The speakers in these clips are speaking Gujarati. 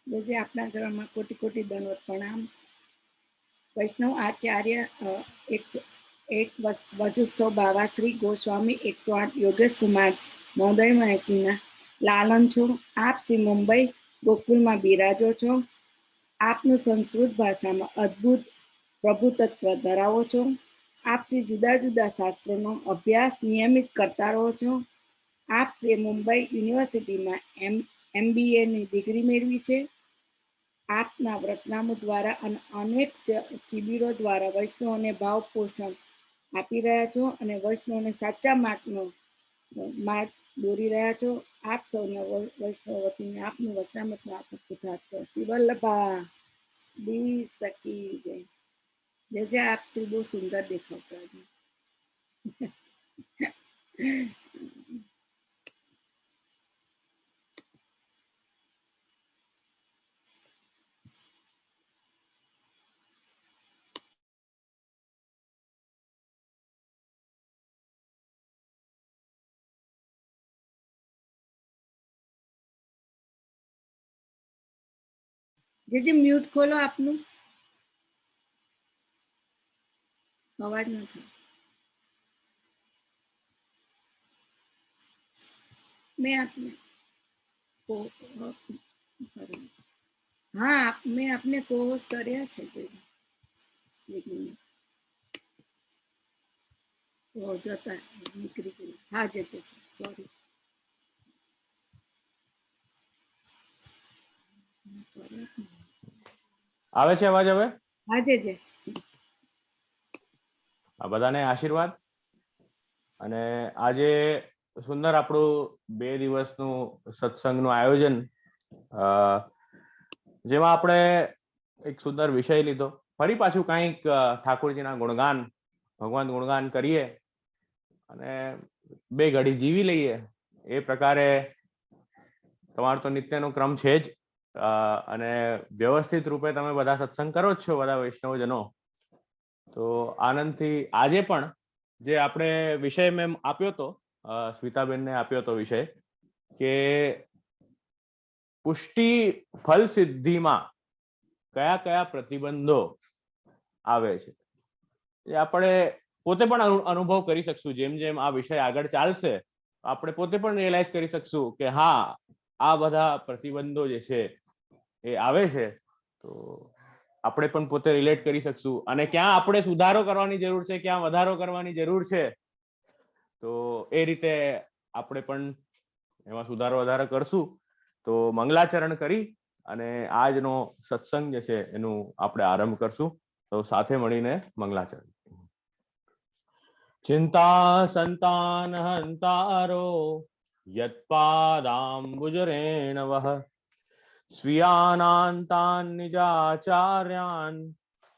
જે આપણા ચરણમાં કોટી કોટી દંડવત પ્રણામ। वैष्णव आचार्य 101 वजुस्सव बाबा श्री गोस्वामी 108 योगेश कुमार महोदय माहितीना लालन छो। आप श्री मुंबई गोकुल में बिराजो छो। आपनु संस्कृत भाषा में अद्भुत प्रभुतत्व धरावो छो। आप श्री जुदा जुदा शास्त्रों अभ्यास नियमित करता रहो छो। आप श्री मुंबई यूनिवर्सिटी में MBA ની ડિગ્રી મેળવી છે। આપના વ્રતનામું દ્વારા અને અનેક શિબિરો દ્વારા વૈષ્ણવોને ભાવ પોષણ આપી રહ્યા છો અને વૈષ્ણવોને સાચા માર્ગ દોરી રહ્યા છો। આપ સૌને વૈષ્ણવ વતીને આપનું વચનામૃતમાં આપનું કૃતાર્થ શ્રી વલ્લભા दी सकी जय। जय आप श्री बहुत सुंदर देखो છો આજે। જે म्यूट खोलो आपनु अवाज नहीं। मैं आपने को हाँ मैं आपने कोर्स કર્યા છે वो જોતા નીકળી ગઈ। हाँ जे सॉरी આવે છે અવાજ હવે? हाँ जे जे આ બધાને આશીર્વાદ। અને આજે સુંદર આપણું 2 દિવસનું સત્સંગનું આયોજન, જેમાં આપણે એક સુંદર વિષય લીધો। ફરી પાછું કંઈક ઠાકોરજીના ગુણગાન, ભગવાન ગુણગાન કરીએ અને 2 ઘડી જીવી લઈએ। એ પ્રકારે તમારો તો નિત્યનો ક્રમ છે જ, અને વ્યવસ્થિત રૂપે તમે બધા સત્સંગ કરો જ છો, બધા વૈષ્ણવજનો। તો આનંદથી આજે પણ જે આપણે વિષય મેં આપ્યો તો, સ્મિતાબેનને આપ્યો તો વિષય કે પુષ્ટિ ફલ સિદ્ધિમાં કયા કયા પ્રતિબંધો આવે છે, એ આપણે પોતે પણ અનુભવ કરી શકશું। જેમ જેમ આ વિષય આગળ ચાલશે આપણે પોતે પણ રિયલાઇઝ કરી શકશું કે હા, આ બધા પ્રતિબંધો જે છે એ આવે છે, તો આપણે પણ પોતે રિલેટ કરી શકશું અને ક્યાં આપણે સુધારો કરવાની જરૂર છે, ક્યાં વધારો કરવાની જરૂર છે, તો એ રીતે આપણે પણ એમાં સુધારો વધારો કરશું। તો મંગલાચરણ કરી અને આજનો સત્સંગ જે છે એનું આપણે આરંભ કરશું। તો સાથે મળીને મંગલાચરણ। ચિંતા સંતાન હંતારો यत्पादाम्बुजरेणवः स्वीयानान्तान् निजाचार्यान्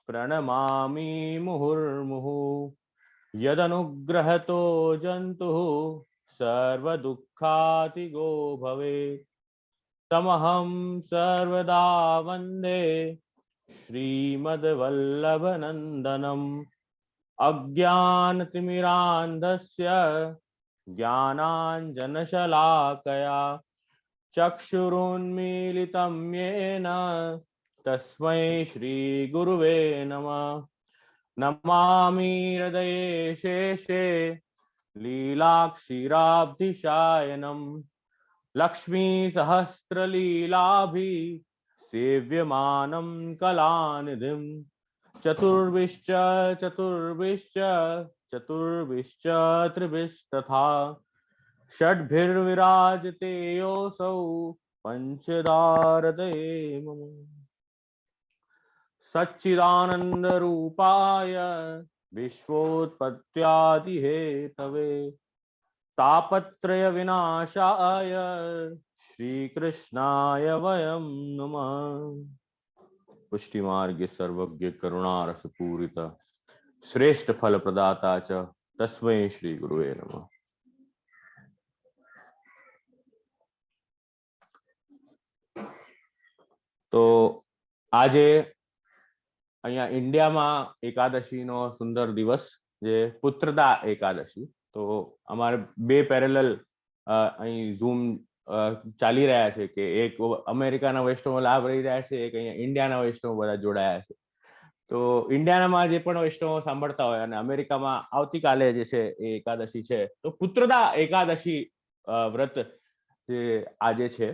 प्रणमामि मुहुर्मुहुः। यदनुग्रहतो जन्तुः सर्वदुःखातिगो भवेत् तमहं सर्वदा वन्दे श्रीमद्वल्लभनन्दनम्। अज्ञानतिमिरान्धस्य ज्ञानाञ्जनशलाकया चक्षुरुन्मीलितं येन तस्मै श्रीगुरुवे नमः। नमामि हृदये शेषे लीलाक्षीराब्धिशायनं लक्ष्मीसहस्रलीलाभि सेव्यमानं कलानिधिम्। चतुर्भिश्च चतुर्भिश्च चतुर्भिश्च त्रिभिस्तथा षड्भिर्विराजते योऽसौ पञ्चदारदये मम। सच्चिदानन्दरूपाय विश्वोत्पत्त्यादिहेतवे तापत्रयविनाशाय श्रीकृष्णाय वयं नमः। पुष्टि मार्ग सर्वज्ञ करुणा रस पूरित श्रेष्ठ फल प्रदाता च तस्मै श्री गुरुवे नमः। तो આજે અહીંયા ઇન્ડિયામાં એકાદશીનો સુંદર દિવસ જે પુત્રદા એકાદશી, તો અમારે 2 પેરેલલ અહીં ઝૂમ ચાલી રહ્યા છે કે એક અમેરિકાના વૈષ્ણવો લાભ લઈ રહ્યા છે, એક અહીંયા ઇન્ડિયાના વૈષ્ણવો બધા જોડાયા છે. તો ઇન્ડિયામાં જે પણ વૈષ્ણવો સાંભળતા હોય અને અમેરિકામાં આવતીકાલે જે છે એ એકાદશી છે, તો પુત્રદા એકાદશી વ્રત જે આજે છે,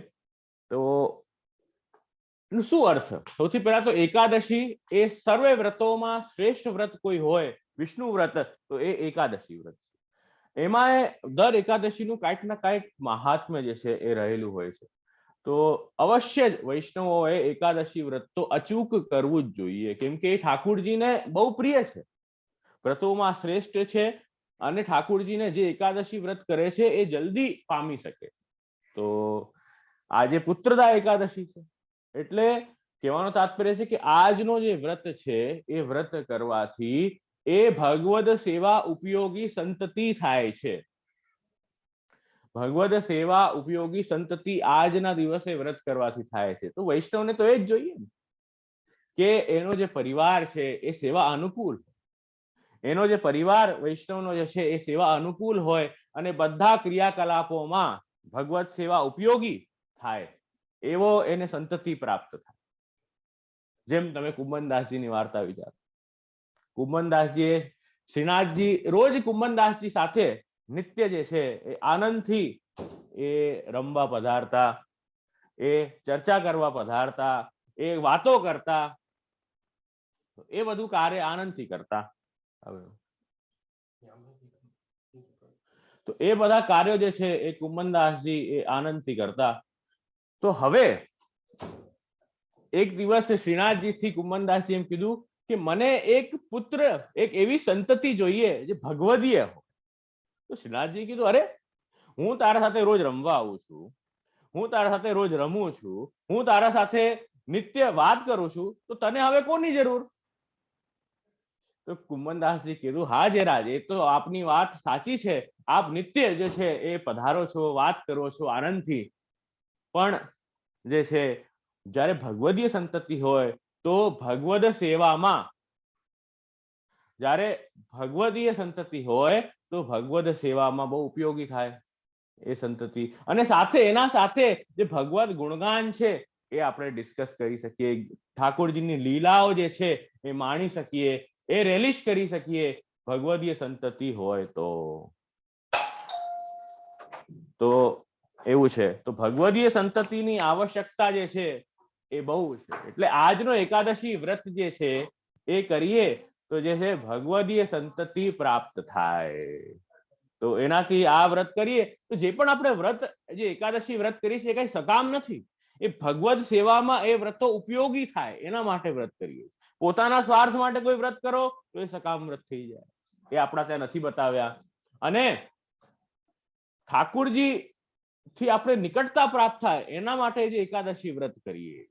તો એનું શું અર્થ? સૌથી પહેલા તો એકાદશી એ સર્વે વ્રતોમાં શ્રેષ્ઠ વ્રત કોઈ હોય વિષ્ણુ વ્રત, તો એ એકાદશી વ્રત. એમાં દર એકાદશીનું કાંઈક ના કાંઈક મહાત્મ્ય જે છે એ રહેલું હોય છે. તો અવશ્ય જ વૈષ્ણવોએ એકાદશી વ્રત તો અચૂક કરવું જ જોઈએ, કેમ કે એ ઠાકુરજીને બહુ પ્રિય છે, વ્રતોમાં શ્રેષ્ઠ છે, અને ઠાકુરજીને જે એકાદશી વ્રત કરે છે એ જલ્દી પામી શકે. તો આજે પુત્રદા એકાદશી છે, એટલે કહેવાનો તાત્પર્ય છે કે આજનો જે વ્રત છે એ વ્રત કરવાથી એ ભગવદ સેવા ઉપયોગી સંતતિ થાય છે. ભગવદ સેવા ઉપયોગી સંતતિ આજના દિવસે વ્રત કરવાથી થાય છે. તો વૈષ્ણવને તો એ જ જોઈએ કે એનો જે પરિવાર છે એ સેવા અનુકૂળ, એનો જે પરિવાર વૈષ્ણવનો જે છે એ સેવા અનુકૂળ હોય અને બધા ક્રિયાકલાપોમાં ભગવત સેવા ઉપયોગી થાય, એવો એને સંતતિ પ્રાપ્ત થાય. જેમ તમે કુંભનદાસજીની વાર્તા વિચારો. કુંભનદાસજીએ શ્રીનાથજી રોજ કુંભનદાસજી સાથે નિત્ય જે છે એ આનંદથી એ રમવા પધારતા, એ ચર્ચા કરવા પધારતા, એ વાતો કરતા, એ બધું કાર્ય આનંદથી કરતા. તો એ બધા કાર્યો જે છે એ કુંભનદાસજી એ આનંદથી કરતા. તો હવે એક દિવસ શ્રીનાથજીથી કુંભનદાસજી એમ કીધું કે મને એક પુત્ર, એક એવી સંતતિ જોઈએ જે ભગવદીય હોય. તો શ્રીનાથજી કીધું, અરે હું તારા સાથે રોજ રમવા આવું છું, હું તારા સાથે રોજ રમું છું, હું તારા સાથે નિત્ય વાત કરું છું, તો તને હવે કોની જરૂર? તો કુંભનદાસજી કીધું, હા જયરાજ, એ તો આપની વાત સાચી છે, આપ નિત્ય જે છે એ પધારો છો, વાત કરો છો આનંદથી, પણ જે છે જ્યારે ભગવદીય સંતતિ હોય તો ભગવદ સેવામાં, જ્યારે ભગવદીય સંતતિ હોય તો ભગવદ સેવામાં બહુ ઉપયોગી થાય એ સંતતિ. અને સાથે એના સાથે જે ભગવદ ગુણગાન છે એ આપણે ડિસ્કસ કરી શકીએ, ઠાકોરજીની લીલાઓ જે છે એ માણી શકીએ, એ રેલિશ કરી શકીએ ભગવદીય સંતતિ હોય તો એવું છે. તો ભગવદીય સંતતિની આવશ્યકતા જે છે એ બહુ છે. એટલે આજનો એકાદશી વ્રત જે છે એ કરીએ તો જે છે ભગવદીય સંતતિ પ્રાપ્ત થાય. તો એનાથી આ વ્રત કરીએ તો જે પણ આપણે વ્રત, જે એકાદશી વ્રત કરીએ છીએ, એ કઈ સકામ નથી, એ ભગવદ સેવામાં એ વ્રતો ઉપયોગી થાય એના માટે વ્રત કરીએ. પોતાના સ્વાર્થ માટે કોઈ વ્રત કરો તો એ સકામ વ્રત થઈ જાય, એ આપણા ત્યાં નથી બતાવ્યા. અને ઠાકુરજી થી આપણે નિકટતા પ્રાપ્ત થાય એના માટે જે એકાદશી વ્રત કરીએ,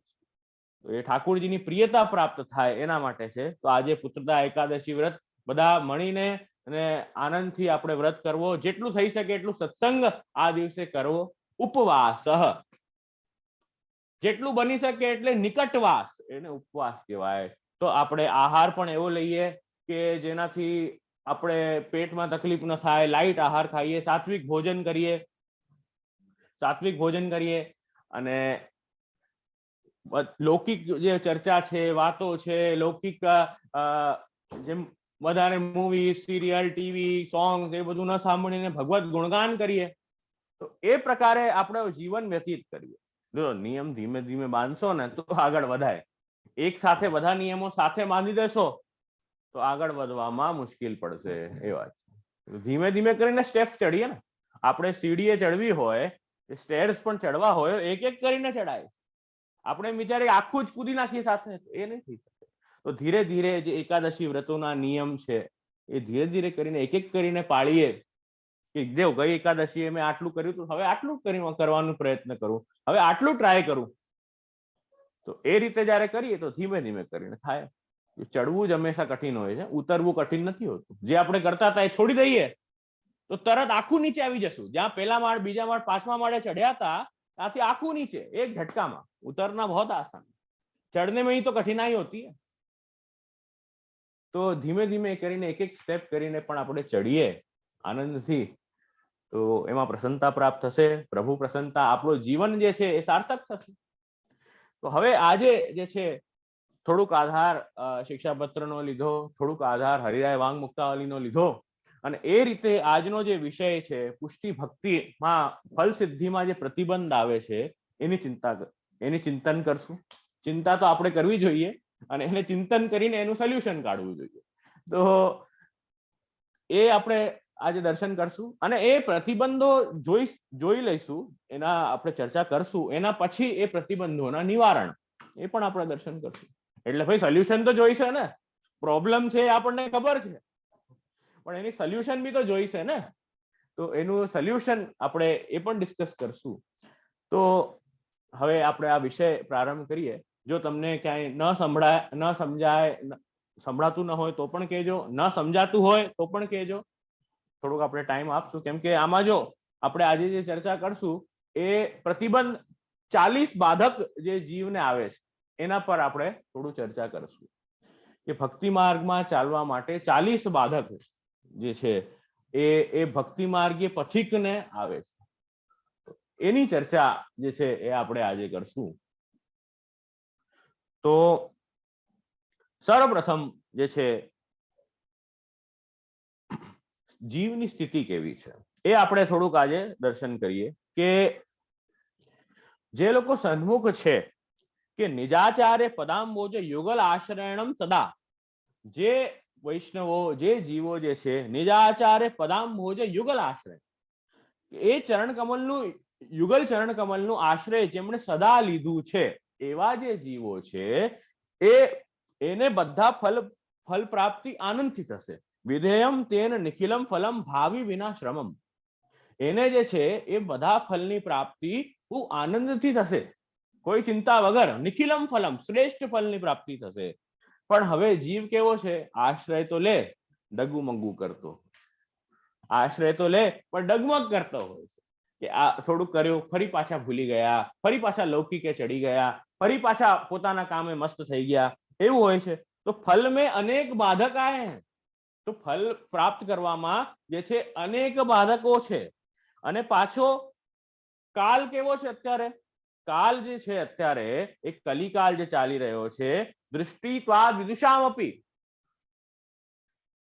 તો એ ઠાકુરજીની પ્રિયતા પ્રાપ્ત થાય એના માટે છે. તો આજે પુત્રદા એકાદશી વ્રત બધા મળીને અને આનંદથી આપણે વ્રત કરવો, જેટલું થઈ શકે એટલું સત્સંગ આ દિવસે કરવો, ઉપવાસ, જેટલું બની શકે એટલે નિકટવાસ, એને ઉપવાસ કહેવાય. તો આપણે આહાર પણ એવો લઈએ કે જેનાથી આપણે પેટમાં તકલીફ ન થાય, લાઈટ આહાર ખાઈએ, સાત્વિક ભોજન કરીએ, સાત્વિક ભોજન કરીએ. અને લૌકિક જે ચર્ચા છે, વાતો છે, લૌકિક જેમ વધારે મૂવી, સિરિયલ, ટીવી, સોંગ્સ એ બધું ન સાંભળીને ભગવત ગુણગાન કરીએ, તો એ પ્રકારે આપણે જીવન વ્યતીત કરીએ. જો નિયમ ધીમે ધીમે બાંધશો ને તો આગળ વધાય, એક સાથે બધા નિયમો સાથે બાંધી દેશો તો આગળ વધવામાં મુશ્કેલ પડશે. એ વાત છે, ધીમે ધીમે કરીને સ્ટેપ ચડીએ ને. આપણે સીડીએ ચડવી હોય, સ્ટેર્સ પણ ચડવા હોય, એક એક કરીને ચડાય. આપણે વિચારીએ આખું જ કૂદી નાખીએ સાથે, એ નહીં થઈ શકે. તો ધીરે ધીરે જે એકાદશી વ્રતોના નિયમ છે એ ધીરે ધીરે કરીને એક એક કરીને પાળીએ કે દેવ ગઈ એકાદશી મેં આટલું કર્યું હતું, હવે આટલું કરવાનો પ્રયત્ન કરું, હવે આટલું ટ્રાય કરું. તો એ રીતે જયારે કરીએ તો ધીમે ધીમે કરીને થાય. ચડવું જ હંમેશા કઠિન હોય છે, ઉતરવું કઠિન નથી હોતું. જે આપણે કરતા હતા એ છોડી દઈએ તો તરત આખું નીચે આવી જશું. જ્યાં પહેલા માળ, બીજા માળ, 5મા માળે ચડ્યા હતા ત્યાંથી આખું નીચે એક झटका. उतरना बहुत आसान, चढ़ने में ही तो कठिनाई होती है. તો ધીમે ધીમે કરીને એક એક સ્ટેપ કરીને પણ આપણે ચડીએ આનંદથી, તો એમાં પ્રસન્નતા પ્રાપ્ત થશે, પ્રભુ પ્રસન્નતા, આપણું જીવન જે છે એ સાર્થક થશે. તો હવે આજે જે છે થોડુંક આધાર શિક્ષાપત્રનો લીધો, થોડુંક આધાર હરિરાય વાંગ મુક્તાવલીનો લીધો, અને એ રીતે આજનો જે વિષય છે પુષ્ટિ ભક્તિમાં ફલ સિદ્ધિમાં જે પ્રતિબંધ આવે છે એની ચિંતન કરશું. ચિંતા તો આપણે કરવી જોઈએ અને એને ચિંતન કરીને એનું સોલ્યુશન કાઢવું જોઈએ. તો એ આપણે આજે દર્શન કરશું અને એ પ્રતિબંધો જોઈ લઈશું, એના આપણે ચર્ચા કરશું. એના પછી એ પ્રતિબંધોના નિવારણ એ પણ આપણે દર્શન કરશું. એટલે ભાઈ સોલ્યુશન તો જોઈશે ને, પ્રોબ્લેમ છે આપણને ખબર છે, પણ એની સોલ્યુશન બી તો જોઈશે ને. તો એનું સોલ્યુશન આપણે એ પણ ડિસ્કસ કરશું. તો હવે આપણે આ વિષય પ્રારંભ કરીએ. જો તમને ક્યાંય ન સમજાય, સંભળાતું ન હોય તો પણ કહેજો, ન સમજાતું હોય તો પણ કહેજો. થોડુંક આપણે ટાઈમ આપશું, કેમ કે આમાં જો આપણે આજે જે ચર્ચા કરશું એ પ્રતિબંધ 40 બાધક જે જીવને આવે છે એના પર આપણે થોડું ચર્ચા કરશું કે ભક્તિ માર્ગમાં ચાલવા માટે 40 બાધક જે છે એ ભક્તિ માર્ગીય પથિકને આવે છે. એની ચર્ચા જે છે એ આપણે આજે કરશું. તો સર્વપ્રથમ જે છે જીવની સ્થિતિ કેવી છે એ આપણે થોડુંક આજે દર્શન કરીએ કે જે લોકો સન્મુખ છે કે નિજાચાર્ય પદામ્બોજ યુગલ આશ્રયણમ સદા, જે વૈષ્ણવો, જે જીવો જે છે નિજાચાર્ય પદામ્બોજ યુગલ આશ્રય, એ ચરણ કમલનું, યુગલ ચરણ કમલનું આશ્રય જેમણે સદા લીધું છે એવા જે જીવો છે એને બધા ફલ પ્રાપ્તિ આનંદથી થશે. વિધેયમ તેન નિખિલમ ફલમ ભાવિ વિના શ્રમમ, એને જે છે એ બધા ફલની પ્રાપ્તિ બહુ આનંદથી થશે, કોઈ ચિંતા વગર. નિખિલમ ફલમ, શ્રેષ્ઠ ફલની પ્રાપ્તિ થશે. પણ હવે જીવ કેવો છે? આશ્રય તો લે, ડગુમગુ કરતો, આશ્રય તો લે પણ ડગમગ કરતો હોય છે કે આ થોડુંક કર્યું, ફરી પાછા ભૂલી ગયા, ફરી પાછા લૌકિકે ચડી ગયા, ફરી પાછા પોતાના કામે મસ્ત થઈ ગયા, એવું હોય છે. તો ફલ મેં અનેક બાધક આए हैं, તો ફલ પ્રાપ્ત કરવામાં જે છે અનેક બાધકો છે. અને પાછો કાલ કેવો છે અત્યારે? કાલ જે છે અત્યારે એક કલિકાલ જે ચાલી રહ્યો છે, દૃષ્ટિત્વા વિદુષામપી.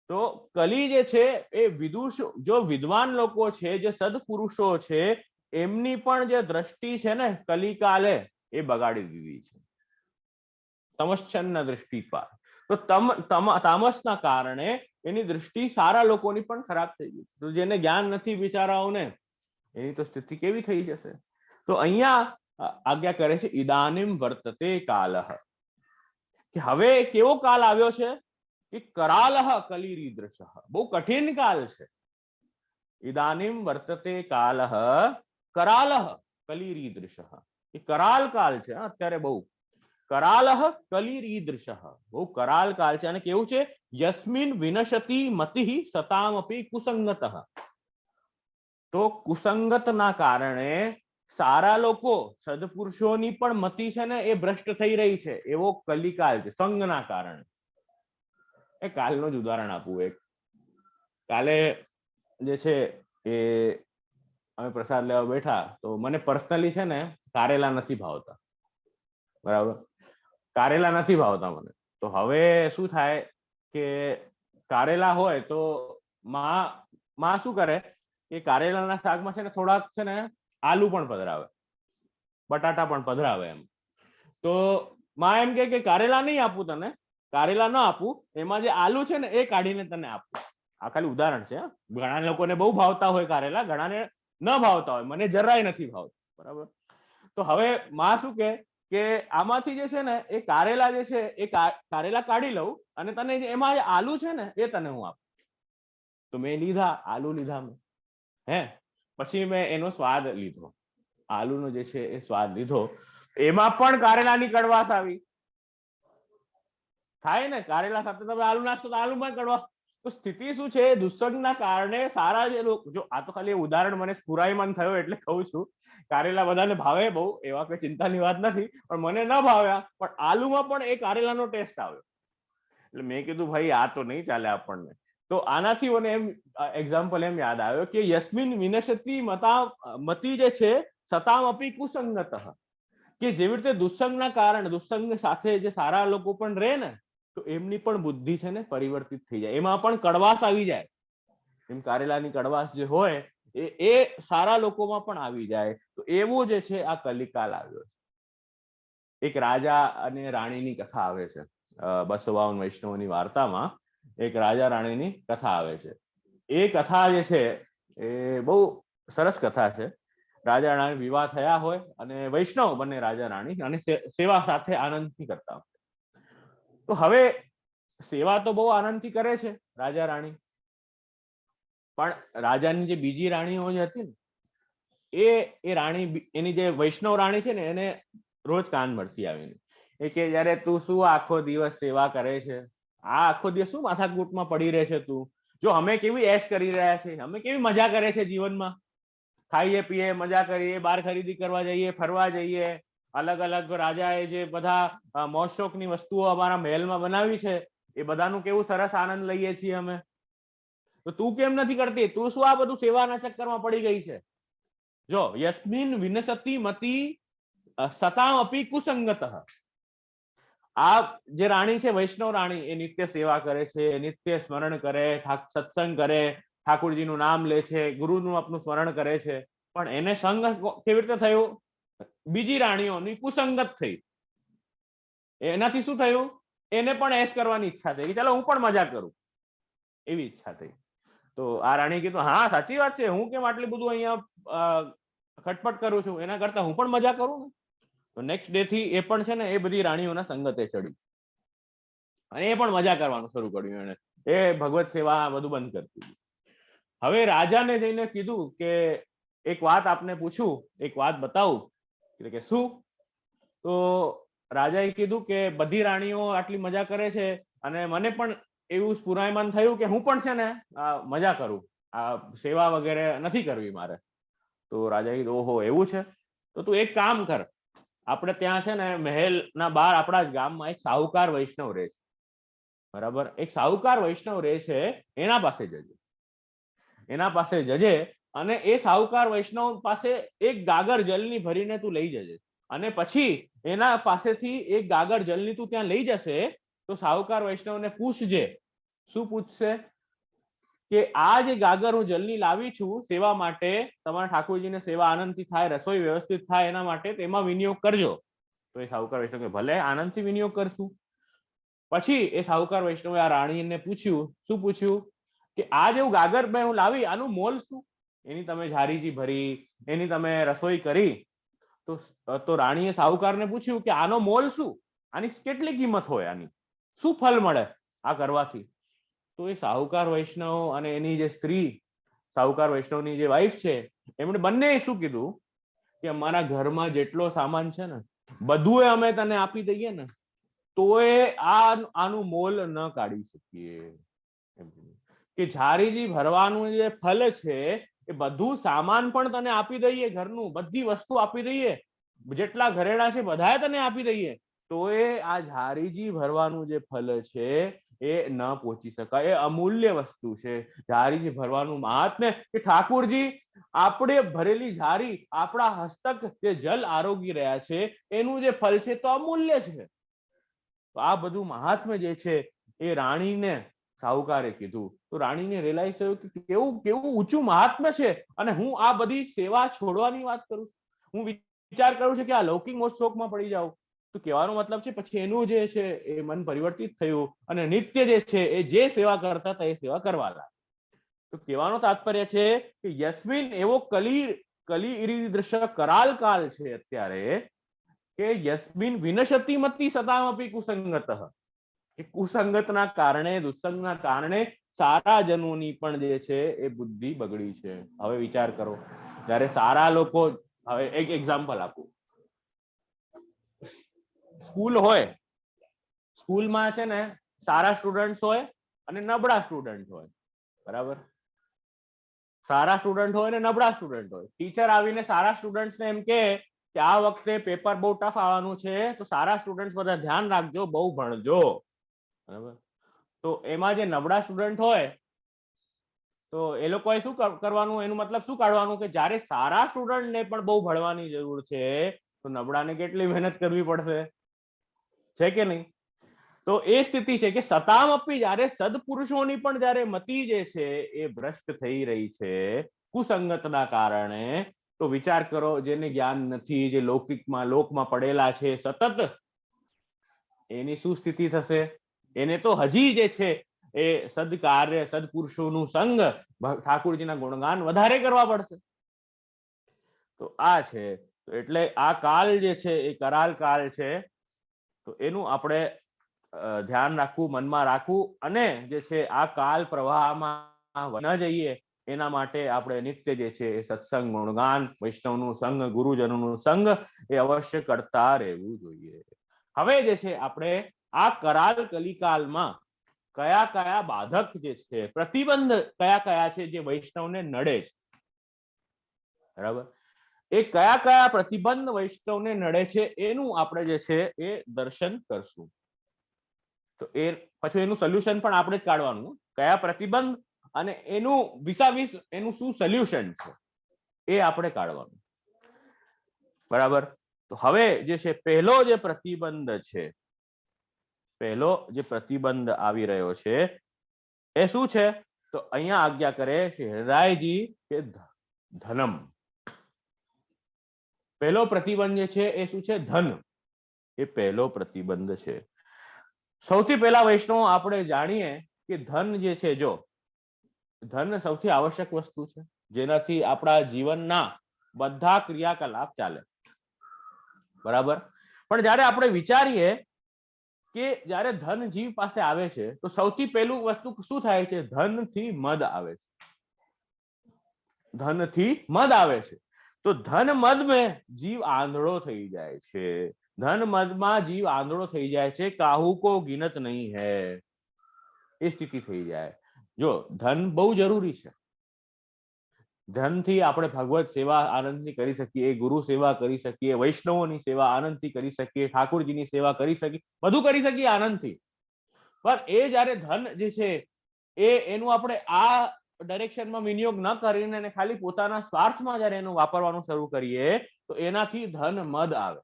તો કલી જે છે એ વિદુષ, જો વિદ્વાન લોકો છે, જે સદપુરુષો છે, એમની પણ જે દ્રષ્ટિ છે ને કલિકાલે એ બગાડી દીધી છે. તમશ્ચન્ન દૃષ્ટિત્વા, તો તામસના કારણે એની દ્રષ્ટિ સારા લોકોની પણ ખરાબ થઈ ગઈ. તો જેને જ્ઞાન નથી બિચારાઓને, એની તો સ્થિતિ કેવી થઈ જશે? તો અહીંયા આજ્ઞા કરે છે ઇદાનીમ વર્તતે કાલઃ, કે હવે કેવો કાલ આવ્યો છે કે કરાલઃ કલિરીદૃશઃ, બહુ કઠિન કાલ છે. ઇદાનીમ વર્તતે કાલઃ કરાલઃ કલિરીદૃશઃ, એ કરાલ કાલ છે અત્યારે, બહુ કરાલઃ કલિરીદૃશઃ, બહુ કરાલ કાલ છે. અને કેવું છે? યસ્મિન વિનશતિ મતિઃ સતામપી કુસંગતઃ, તો કુસંગતના કારણે સારા લોકો, સદપુરુષોની પણ મતિ છે ને એ ભ્રષ્ટ થઈ રહી છે, એવો કલિકાલ છે સંગના કારણે. એ કાલનું જ ઉદાહરણ આપું એક. કાલે જે છે એ અમે પ્રસાદ લેવા બેઠા, તો મને પર્સનલી છે ને કારેલા નથી ભાવતા, બરાબર? કારેલા નથી ભાવતા મને. તો હવે શું થાય કે કારેલા હોય તો માં શું કરે કે કારેલાના શાકમાં છે ને થોડાક છે ને આલુ પણ પધરાવે, બટાટા પણ પધરાવે એમ. તો માં એમ કે કારેલા નહીં આપું તને, કારેલા ન આપું, એમાં જે આલુ છે ને એ કાઢીને તને આપું. આ ખાલી ઉદાહરણ છે. ઘણા લોકોને બહુ ભાવતા હોય કારેલા, ઘણાને ન ભાવતા હોય, મને જરાય નથી ભાવતા, બરાબર? તો હવે માં શું કે આમાંથી જે છે ને એ કારેલા જે છે એ કારેલા કાઢી લઉં અને તને એમાં જે આલુ છે ને એ તને હું આપું. તો મેં લીધા, આલુ લીધા મેં, હે પછી મેં એનો સ્વાદ લીધો, આલુનો જે છે એ સ્વાદ લીધો, એમાં પણ કારેલાની કડવાશ આવી. થાય ને, કારેલા સાથે તમે આલુ નાખશો તો આલુમાં કડવા. તો સ્થિતિ શું છે? દુસ્સંગના કારણે સારા જે લોકો, જો આ તો ખાલી ઉદાહરણ મને સ્ફુરાયમાન થયો એટલે કહું છું. કારેલા બધાને ભાવે બહુ, એવા કોઈ ચિંતાની વાત નથી, પણ મને ન ભાવ્યા. પણ આલુમાં પણ એ કારેલાનો ટેસ્ટ આવ્યો. એટલે મેં કીધું ભાઈ આ તો નહીં ચાલે આપણને. તો આનાથી મને એમ એક્ઝામ્પલ એમ યાદ આવ્યો કે યસ્મિન વિનશતિ મતિ જે છે સતામ અપી કુસંગત, કે જેવી રીતે દુસ્સંગના કારણે દુસ્સંગ સાથે જે સારા લોકો પણ રહે ને તો એમની પણ બુદ્ધિ છે ને પરિવર્તિત થઈ જાય, એમાં પણ કડવાશ આવી જાય. એમ કારેલાની કડવાશ જે હોય એ સારા લોકોમાં પણ આવી જાય. તો એવું જે છે આ કલિકાલ આવ્યો છે. એક રાજા અને રાણીની કથા આવે છે 252 વૈષ્ણવની વાર્તામાં. એક રાજા રાણીની કથા આવે છે. એ કથા જે છે એ બહુ સરસ કથા છે. રાજા રાણી વિવાહ થયા હોય અને વૈષ્ણવ બંને રાજા રાણી, અને સેવા સાથે આનંદથી કરતા હોય. તો હવે સેવા તો બહુ આનંદથી કરે છે રાજા રાણી, પણ રાજાની જે બીજી રાણીઓ જે હતી ને એ રાણી, એની જે વૈષ્ણવ રાણી છે ને એને રોજ કાન મળતી આવીને એ કે જયારે તું શું આખો દિવસ સેવા કરે છે, આ આખો દિવસ શું માથાકૂટમાં પડી રહે છે તું, જો અમે કેવી એશ કરી રહ્યા છે, અમે કેવી મજા કરે છે જીવનમાં, ખાઈએ પીએ મજા કરીએ, બહાર ખરીદી કરવા જઈએ, ફરવા જઈએ, અલગ અલગ રાજાએ જે બધા મોજ શોખની વસ્તુઓ અમારા મહેલમાં બનાવી છે એ બધાનું કેવું સરસ આનંદ લઈએ છીએ અમે, તો તું કેમ નથી કરતી, તું શું આ બધું સેવાના ચક્કરમાં પડી ગઈ છે. જો યસ્મિન વિનશતિ મતિ સતામ અપી કુસંગત, આ જે રાણી છે વૈષ્ણવ રાણી એ નિત્ય સેવા કરે છે, નિત્ય સ્મરણ કરે, સત્સંગ કરે, ઠાકોરજીનું નામ લે છે, ગુરુનું આપનું સ્મરણ કરે છે, પણ એને સંગ કેવી રીતે થયો, બીજી રાણીઓની કુસંગત થઈ. એનાથી શું થયું, એને પણ એશ કરવાની ઈચ્છા થઈ કે ચાલો હું પણ મજા કરું, એવી ઈચ્છા થઈ. તો આ રાણી કીધું હા સાચી વાત છે, હું કેમ આટલી બધું અહીંયા ખટપટ કરું છું, એના કરતા હું પણ મજા કરું ને. તો નેક્સ્ટ ડે થી એ પણ છે ને એ બધી રાણીઓના સંગતે ચડી અને એ પણ મજા કરવાનું શરૂ કર્યું. એને એ ભગવત સેવા બધું બંધ કરતી. હવે રાજાને જઈને કીધું કે એક વાત આપને પૂછું, એક વાત બતાવું. એટલે કે શું? તો રાજાએ કીધું કે બધી રાણીઓ આટલી મજા કરે છે અને મને પણ એવું સ્ફુરાયમાન થયું કે હું પણ છે ને મજા કરું, આ સેવા વગેરે નથી કરવી મારે. તો રાજાએ કીધું ઓહો એવું છે, તો તું એક કામ કર, આપણે ત્યાં છે ને મહેલના બહાર આપણા જ ગામમાં એક સાહુકાર વૈષ્ણવ રહે છે, બરાબર, એક સાહુકાર વૈષ્ણવ રહે છે, એના પાસે જજે, એના પાસે જજે અને એ સાહુકાર વૈષ્ણવ પાસે એક ગાગર જલની ભરીને તું લઈ જજે, અને પછી એના પાસેથી એક ગાગર જલની તું ત્યાં લઈ જશે તો સાહુકાર વૈષ્ણવને પૂછજે, શું પૂછશે કે આ જે ગાગર હું જલની લાવી છું સેવા માટે, તમારા ઠાકોરજીને સેવા આનંદથી થાય, રસોઈ વ્યવસ્થિત થાય એના માટે, તેમાં વિનિયોગ કરજો. તો એ સાહુકાર વૈષ્ણવ ભલે આનંદથી વિનિયોગ કરશું. પછી એ સાહુકાર વૈષ્ણવે આ રાણીને પૂછ્યું, શું પૂછ્યું કે આ જેવું ગાગર મેં હું લાવી આનું મોલ શું, એની તમે ઝારીજી ભરી, એની તમે રસોઈ કરી, તો રાણીએ સાહુકારને પૂછ્યું કે આનો મોલ શું, આની કેટલી કિંમત હોય, આની શું ફળ મળે આ કરવાથી. તો એ સાહુકાર વૈષ્ણવ અને એની જે સ્ત્રી, સાહુકાર વૈષ્ણવની જે વાઈફ છે, એમણે બંને શું કીધું કે અમારા ઘરમાં જેટલો સામાન છે ને બધું અમે તને આપી દઈએ ને તોય આનું મોલ ન કાઢી શકીએ. કે ઝારીજી ભરવાનું જે ફલ છે એ બધું સામાન પણ તને આપી દઈએ, ઘરનું બધી વસ્તુ આપી દઈએ, જેટલા ઘરેણા છે બધા તને આપી દઈએ, તો એ આ ઝારીજી ભરવાનું જે ફલ છે એ ન પહોંચી શકાય. એ અમૂલ્ય વસ્તુ છે ઝારીજી ભરવાનું મહાત્મ્ય, કે ઠાકોરજી આપણે ભરેલી ઝારી, આપણા હસ્તક જે જલ આરોગી રહ્યા છે એનું જે ફલ છે તો અમૂલ્ય છે. તો આ બધું મહાત્મ્ય જે છે એ રાણીને સાહુકારે કીધું. તો રાણીને રિયલાઇઝ થયું કે કેવું કેવું ઊંચું મહાત્મ્ય છે, અને હું આ બધી સેવા છોડવાની વાત કરું, હું વિચાર કરું છું કે આ લૌકિક મોજ શોખમાં પડી જાઉં. તો કહેવાનો મતલબ છે પછી એનું જે છે એ મન પરિવર્તિત થયું અને નિત્ય જે છે એ જે સેવા કરતા હતા એ સેવા કરવા લાગ્યા. તો કહેવાનો તાત્પર્ય છે કે યસ્મિન એવો કલી દ્રશ્ય કરાલ કાલ છે અત્યારે કે યસ્મિન વિનશતિ મતિ સદામપી કુસંગત, એ કુસંગતના કારણે, દુસ્સંગના કારણે સારા જનોની પણ જે છે એ બુદ્ધિ બગડી છે. હવે વિચાર કરો, જ્યારે સારા લોકો, હવે એક એક્ઝામ્પલ આપું, સ્કૂલ હોય, સ્કૂલમાં છે ને સારા સ્ટુડન્ટ હોય અને નબળા સ્ટુડન્ટ હોય, બરાબર, સારા સ્ટુડન્ટ હોય અને નબળા સ્ટુડન્ટ હોય. ટીચર આવીને સારા સ્ટુડન્ટ્સને એમ કે આ વખતે પેપર બહુ ટફ આવવાનું છે તો સારા સ્ટુડન્ટ બધા ધ્યાન રાખજો, બહુ ભણજો, બરાબર. તો એમાં જે નબળા સ્ટુડન્ટ હોય તો એ લોકોએ શું કરવાનું, એનું મતલબ શું કાઢવાનું કે જ્યારે સારા સ્ટુડન્ટને પણ બહુ ભણવાની જરૂર છે તો નબળાને કેટલી મહેનત કરવી પડશે, છે કે નહીં? તો એ સ્થિતિ છે કે સતામપી, જ્યારે સદપુરુષોની પણ જ્યારે મતિ જે છે એ ભ્રષ્ટ થઈ રહી છે કુસંગતના કારણે, તો વિચાર કરો જેને જ્ઞાન નથી, જે લોકમાં પડેલા છે સતત, એની શું સ્થિતિ થશે? એને તો હજી જે છે એ સદકાર્ય સદપુરુષોનું સંગ, ઠાકોરજીના ગુણગાન વધારે કરવા પડશે. તો આ છે, એટલે આ કાલ જે છે એ કરાલ કાલ છે, તો એનું આપણે ધ્યાન રાખવું, મનમાં રાખવું, અને જે છે આ કાલ પ્રવાહમાં ન જઈએ એના માટે આપણે નિત્ય જે છે એ સત્સંગ, ગુણગાન, વૈષ્ણવનું સંગ, ગુરુજનોનું સંગ એ અવશ્ય કરતા રહેવું જોઈએ. હવે જે છે આપણે આ કરાલ કલિકાલમાં કયા કયા બાધક જે છે, પ્રતિબંધ કયા કયા છે જે વૈષ્ણવને નડે છે, બરાબર? એ કયા કયા પ્રતિબંધ વૈષ્ણવને નડે છે એનું આપણે જે છે એ દર્શન કરશું. તો એ પછી એનું સોલ્યુશન પણ આપણે જ કાઢવાનું, કયા પ્રતિબંધ અને એનું વિસાવીસ એનું શું સોલ્યુશન છે એ આપણે કાઢવાનું, બરાબર? તો હવે જે છે પહેલો જે પ્રતિબંધ છે, પહેલો જે પ્રતિબંધ આવી રહ્યો છે એ શું છે? તો અહીંયા આજ્ઞા કરે શ્રી હૃદયજી કે ધનમ. પહેલો પ્રતિબંધ જે છે એ શું છે? ધન. એ પહેલો પ્રતિબંધ છે. સૌથી પહેલા વૈષ્ણવ આપણે જાણીએ કે ધન જે છે, જો ધન સૌથી આવશ્યક વસ્તુ છે જેનાથી આપણા જીવનના બધા ક્રિયાકલાપ ચાલે, બરાબર? પણ જ્યારે આપણે વિચારીએ કે જ્યારે ધન જીવ પાસે આવે છે તો સૌથી પહેલું વસ્તુ શું થાય છે? ધનથી મદ આવે છે. ધનથી મદ આવે છે. તો ધન મદ में જીવ આંધળો થઈ જાય છે. ધન મદમાં જીવ આંધળો થઈ જાય છે. કાહુ કો ગિનત નહીં હૈ, એ સ્થિતિ થઈ જાય. જો ધન બહુ જરૂરી છે, ધનથી આપણે ભગવત સેવા આનંદથી કરી શકીએ, ગુરુ સેવા કરી શકીએ, વૈષ્ણવોની સેવા આનંદથી કરી શકીએ, ઠાકોરજીની સેવા કરી શકીએ, બધું કરી શકીએ આનંદથી. પણ એ જ્યારે ધન જે છે એ એનું આપણે આ ડાયરેક્શનમાં વિનિયોગ ન કરીને ખાલી પોતાના સ્વાર્થમાં જ્યારે એનું વાપરવાનું શરૂ કરીએ તો એનાથી ધન મદ આવે.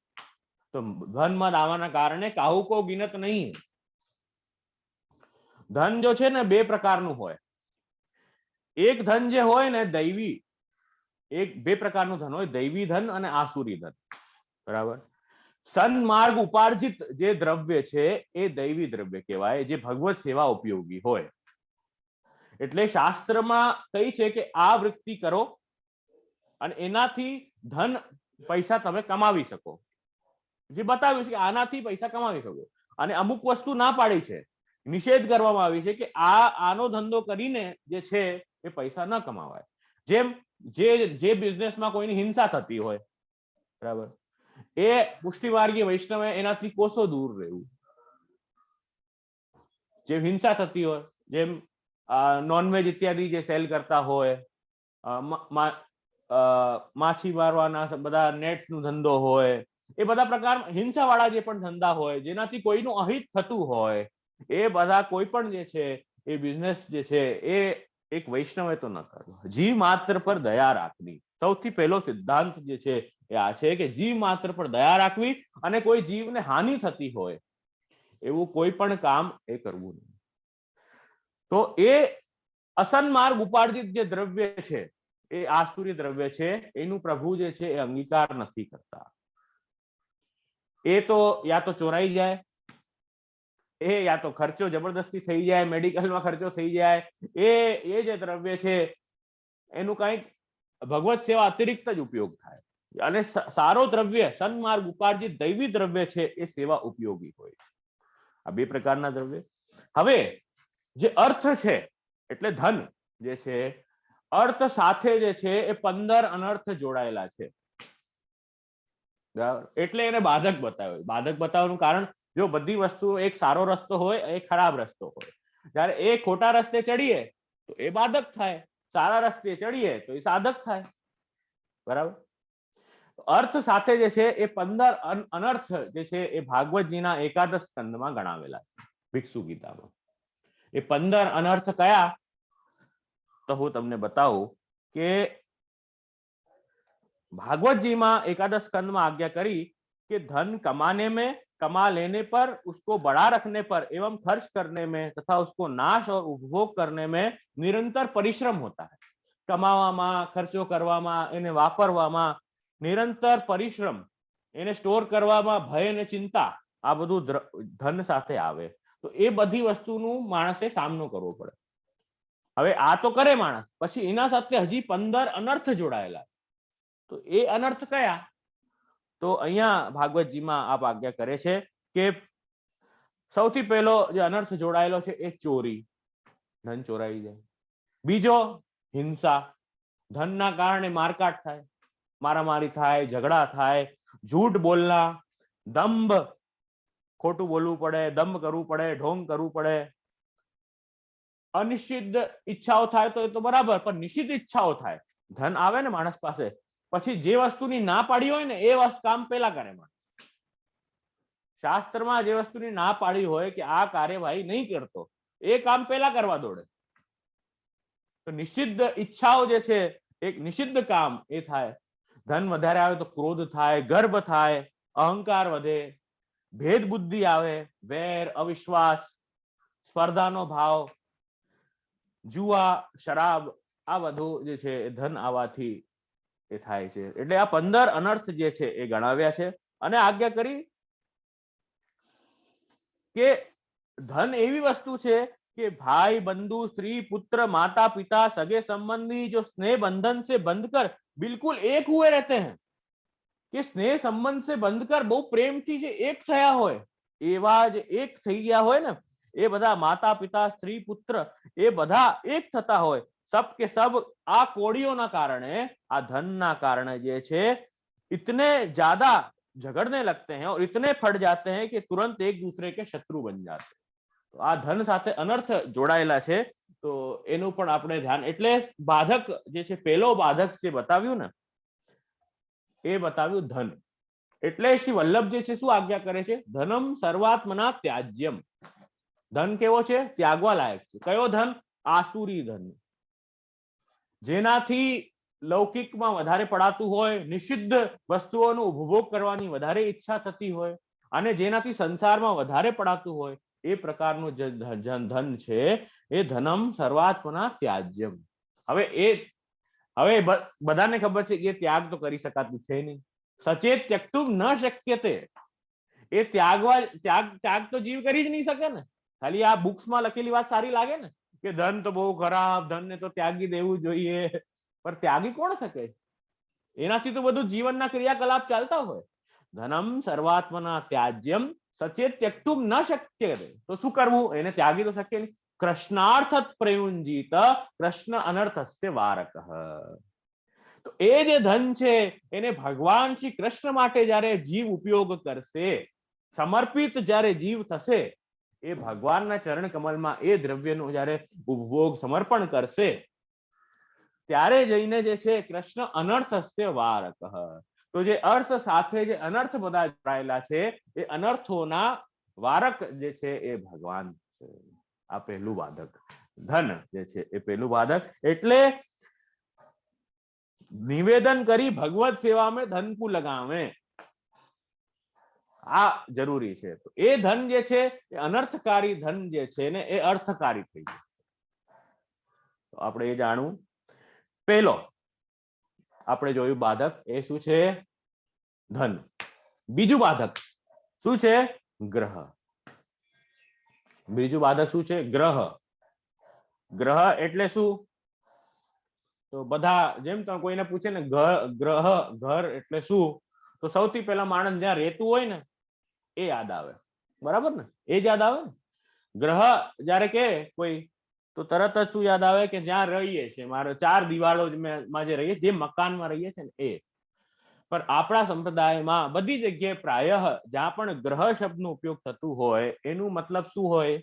તો ધન મદ આવવાના કારણે કાહુ કો ગિનત નહીં. ધન જો છે ને બે પ્રકારનું હોય. એક ધન જે હોય ને દૈવી, બે પ્રકારનું ધન હોય, દૈવી ધન અને આસુરી ધન, બરાબર? સન્માર્ગ ઉપાર્જિત જે દ્રવ્ય છે એ દૈવી દ્રવ્ય કહેવાય, જે ભગવત સેવા ઉપયોગી હોય. એટલે શાસ્ત્રમાં કઈ છે કે આ વૃત્તિ કરો અને એનાથી ધન પૈસા તમે કમાવી શકો, જે બતાવ્યું છે કે આનાથી પૈસા કમાવી શકો. અને અમુક વસ્તુ ના પાડી છે, નિષેધ કરવામાં આવી છે કે આનો ધંધો કરીને જે છે એ પૈસા ન કમાવાય. જેમ જે બિઝનેસમાં કોઈની હિંસા થતી હોય, બરાબર, એ પુષ્ટિમાર્ગી વૈષ્ણવે એનાથી કોસો દૂર રહેવું. જે હિંસા થતી હોય, જેમ નોનવેજ ઇત્યાદિ જે સેલ કરતા હોય, માછી મારવાના બધા નેટ્સ નો ધંધો હોય, એ બધા પ્રકાર હિંસા વાળા જે પણ ધંધા હોય જેનાથી કોઈનું અહિત થતું હોય, એ બધા કોઈ પણ જે છે એ બિઝનેસ જે છે એ એક વૈષ્ણવે તો ન કરવો. જીવ માત્ર પર દયા રાખવી, સૌથી પહેલો સિદ્ધાંત જે છે એ આ છે કે જીવ માત્ર પર દયા રાખવી, અને કોઈ જીવને હાનિ થતી હોય એવું કોઈ પણ કામ એ કરવું નહીં. તો એ અસન્માર્ગ ઉપાર્જિત જે દ્રવ્ય છે એ આસુરી દ્રવ્ય છે, એનું પ્રભુ જે છે એ અંગીકાર નથી કરતા. એ તો યા તો ચોરાઈ જાય, એ યા તો ખર્ચો જબરદસ્તી થઈ જાય, મેડિકલમાં ખર્ચો થઈ જાય, એ જે દ્રવ્ય છે એનું કંઈક ભગવત સેવા અતિરિક્ત જ ઉપયોગ થાય. અને સારો દ્રવ્ય સન્માર્ગ ઉપાર્જિત દૈવી દ્રવ્ય છે એ સેવા ઉપયોગી હોય. આ બે પ્રકારના દ્રવ્ય. હવે જે અર્થ છે એટલે ધન જે છે, અર્થ સાથે જે છે એ 15 અનર્થ જોડાયેલા છે, બરાબર? એટલે એને બાધક બતાવ્યો. બાધક બતાવવાનું કારણ, જો બધી વસ્તુ એક સારો રસ્તો હોય, એક ખરાબ રસ્તો હોય. જ્યારે એ ખોટા રસ્તે ચડીએ તો એ બાધક થાય, સારા રસ્તે ચડીએ તો એ સાધક થાય, બરાબર? અર્થ સાથે જે છે એ 15 અનર્થ જે છે એ ભાગવતજીના એકાદશ સ્કંદમાં ગણાવેલા છે, ભિક્ષુ ગીતામાં. એ 15 અનર્થ કયા? તો હું તમને બતાવું કે भागवत जी में एकादश स्कंद में आज्ञा करी कि धन कमाने में, कमा लेने पर, उसको बड़ा रखने पर एवं खर्च करने में तथा उसको नाश और उपभोग करने में निरंतर परिश्रम होता है। कमावामा, खर्चो करवामा, एने वापरवामा निरंतर परिश्रम, एने स्टोर करवामा भय ने चिंता, आ बधु धन साथे आवे तो ए बधी वस्तुनु माणसे सामनो करवो पड़े। हवे आ तो करे माणस, पछी एना साथे हजी 15 अनर्थ जोड़ायेला। तो ए अनर्थ कया? तो अहिया भागवत जी में आप आज्ञा करे छे के सौथी पहलो जो अनर्थ जोड़ायेलो छे ए चोरी, धन चोराई जाए। बीजो हिंसा, धन ना कारणे मारकाट थाय, मारामारी थाय, झगड़ा थाय, झूठ बोलना, दंभ, खोटू बोलवू पड़े, दंभ करवू पड़े, ढोंग करवू पड़े। अनिश्चित इच्छाओ थाय तो बराबर, पर निश्चित इच्छाओ थाय, धन आवे ने माणस पासे પછી જે વસ્તુની ના પાડી હોય ને એ વસ્તુ કામ પેલા કરે માણસ। શાસ્ત્રમાં જે વસ્તુની ના પાડી હોય કે આ કાર્યવાહી નહીં કરતો એ કામ પેલા કરવા દોડે। તો નિષિદ્ધ ઈચ્છાઓ જે છે એક નિષિદ્ધ કામ એ થાય। ધન વધારે આવે તો ક્રોધ થાય, ગર્વ થાય, અહંકાર વધે, ભેદ બુદ્ધિ આવે, વેર, અવિશ્વાસ, સ્પર્ધાનો ભાવ, જુઆ, શરાબ, આ બધું જે છે ધન આવવાથી એ થાય છે। એટલે આ 15 અનર્થ જે છે એ ગણાવ્યા છે અને આજ્ઞા કરી કે ધન એવી વસ્તુ છે કે ભાઈ, બંधु, स्त्री, पुत्र, माता, पिता, सगे संबंधी जो स्नेह बंधन से बंधकर बिल्कुल एक हुए रहते हैं, कि स्नेह संबंध से बंधकर बहु प्रेमथी जे एक थया होय एवा ज एक थई गया होय ने ए बधा माता, पिता, स्त्री, पुत्र ए बधा एक थता होय, सब के सब आ कोड़ियों ना कारणे, आ धन ना कारणे जे छे इतने ज्यादा झगड़ने लगते हैं और इतने फट जाते हैं कि तुरंत एक दूसरे के शत्रु बन जाते हैं। तो आ धन साथे अनर्थ जोड़ायेला छे तो एनु पण आपणे ध्यान, एटले बाधक जे छे पेलो बाधक जे बताव्युं ने ए बताव्युं धन। एटले श्री वल्लभ जे छे शुं आज्ञा करे छे? धनम सर्वात्मना त्याज्यम। धन केवो छे? त्यागवा लायक छे। कयो धन? आसुरी धन, जेनाथी लौकिकमां वधारे पड़ातुं होय, निषिद्ध वस्तुओनो उपभोग करवानी वधारे इच्छा थती होय અને જેનાથી સંસારમાં વધારે પડાતું હોય એ પ્રકારનું જે ધન છે એ ધનમ સર્વાત્મના ત્યાજ્યમ। હવે બધાને ખબર છે કે ત્યાગ તો કરી શકાતું છે નહીં। સચેત ત્યક્તુમ ન શક્યતે। એ ત્યાગ તો જીવ કરી જ નહીં શકે ને। ખાલી આ બુક્સમાં લખેલી વાત સારી લાગે ને કે ધન તો બહુ ખરાબ, ધનને તો ત્યાગી દેવું જોઈએ, पर त्यागी कोण सके? एनाथी तो बधुं जीवनना क्रियाकलाप चालता होय। धनम सर्वात्मना त्याज्यम सचेत त्यक्तुम न शक्यते। तो शुं करवुं? एने त्यागी तो शक्य नहीं। कृष्णार्थ प्रयुंजीत कृष्ण अनर्थस्य वारकः। तो ए जे धन छे एने भगवान श्री कृष्ण माटे ज्यारे जीव उपयोग करशे, समर्पित ज्यारे जीव थशे, ए भगवानना चरण कमलमां ए द्रव्यनो ज्यारे उपभोग समर्पण करशे त्यारे जईने जे छे कृष्ण अनर्थस्य वारकः। तो जे अर्थ साथे जे अनर्थ बधा जोड़ायेला छे ए अनर्थोना वारक जे छे ए भगवान छे। आ पहेलुं बाधक धन जे छे ए पहेलुं बाधक। एटले निवेदन करी भगवत सेवा में धन कु लगावे, आ जरूरी छे। तो ए धन जे छे ए अनर्थकारी धन जे छे ने ए अर्थकारी थई गयुं। तो आपणे ए जाणવું। पहलो આપણે જોયું બાધક એ શું છે? ધન। બીજું બાધક શું છે? ગ્રહ। બીજું બાધક શું છે? ગ્રહ। ગ્રહ એટલે શું? તો બધા જેમ તમે કોઈને પૂછે ને ગ્રહ ઘર એટલે શું, તો સૌથી પહેલા માણસ જ્યાં રહેતું હોય ને એ યાદ આવે, બરાબર ને? એ જ યાદ આવે ને। ગ્રહ જ્યારે કે કોઈ તો તરત જ શું યાદ આવે કે જ્યાં રહીએ છીએ, મારે ચાર દિવાલો માં જે રહીએ, જે મકાનમાં રહીએ છીએ ને એ। પણ આપણા સંપ્રદાયમાં બધી જગ્યાએ પ્રાયઃ જ્યાં પણ ગ્રહ શબ્દનો ઉપયોગ થતું હોય એનું મતલબ શું હોય?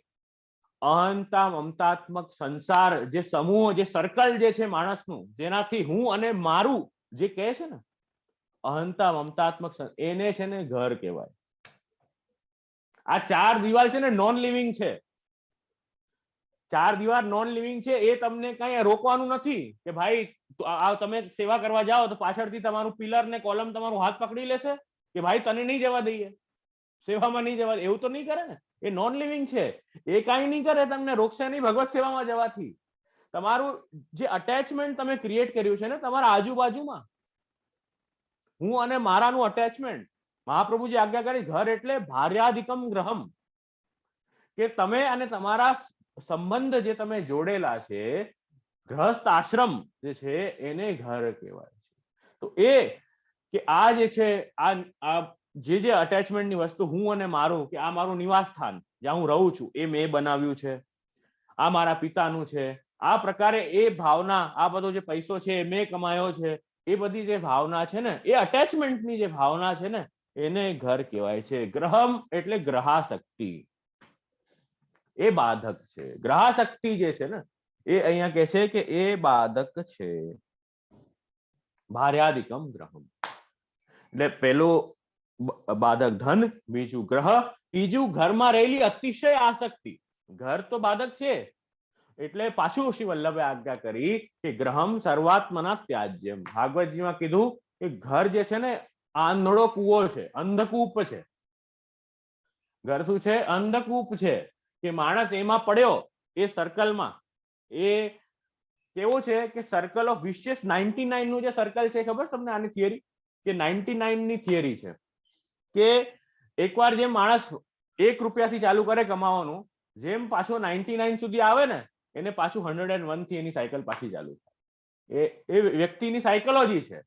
અહંતા મમતાત્મક સંસાર, જે સમૂહ, જે સર્કલ જે છે માણસનું, જેનાથી હું અને મારું જે કહે છે ને અહંતા મમતાત્મક, એને છે ને ઘર કહેવાય। આ ચાર દિવાલ છે ને નોન લિવિંગ છે। ચાર દીવાર નોન લિવિંગ છે એ તમને કઈ રોકવાનું નથી કે ભાઈ તમે સેવા કરવા જાઓ તો પાછળથી તમારું પિલર ને કોલમ તમારું હાથ પકડી લેશે કે ભાઈ તને નહીં જવા દઈએ, સેવામાં નહીં જવા, એવું તો નહીં કરે ને. એ નોન લિવિંગ છે, એ કઈ નહીં કરે, તમને રોકશે નહીં ભગવત સેવામાં જવાથી. તમારું જે અટેચમેન્ટ તમે ક્રિએટ કર્યું છે ને તમારા આજુબાજુમાં, હું અને મારાનું અટેચમેન્ટ, મહાપ્રભુજી આજ્ઞા કરી ઘર એટલે ભાર્યાધિકમ ગ્રહમ, કે તમે અને તમારા સંબંધ જે તમે જોડેલા છે, ગૃહસ્થ આશ્રમ જે છે એને ઘર કહેવાય છે. તો એ કે આ જે છે આ જે અટેચમેન્ટની વસ્તુ, હું અને મારું, કે આ મારું નિવાસ સ્થાન જ્યાં હું રહું છું એ મેં બનાવ્યું છે, આ મારા પિતાનું છે, આ પ્રકારે એ ભાવના, આ બધો જે પૈસો છે એ મેં કમાયો છે, એ બધી જે ભાવના છે ને, એ અટેચમેન્ટની જે ભાવના છે ને એને ઘર કહેવાય છે. ગ્રહમ એટલે ગ્રહાશક્તિ, એ બાધક છે. ગ્રહાશક્તિ જે છે ને એ અહીંયા કહે છે કે એ બાધક છે. ભાર્યાધિકમ ગ્રહમ એટલે પેલું બાધક ધન, બીજું ગ્રહ, ત્રીજું ઘરમાં રહેલી અતિશય આસક્તિ. ઘર તો બાધક છે એટલે પાછું શ્રી વલ્લભે આજ્ઞા કરી કે ગ્રહમ સર્વાત્મના ત્યાજ્યમ. ભાગવતજીમાં કીધું કે ઘર જે છે ને આંધળો કૂવો છે, અંધકૂપ છે. ઘર શું છે? અંધકૂપ છે, કે માણસ એમાં પડ્યો, એ સર્કલમાં. એ કેવું છે કે સર્કલ ઓફ વિશિયસ 99 નું જે સર્કલ છે, ખબર તમને આની થિયરી? કે 99 ની થિયરી છે કે એકવાર જેમ માણસ 1 રૂપિયાથી ચાલુ કરે કમાવાનું, જેમ પાછો 99 સુધી આવે ને એને પાછું 101 થી એની સાયકલ પાછી ચાલુ થાય. એ વ્યક્તિની સાયકોલોજી છે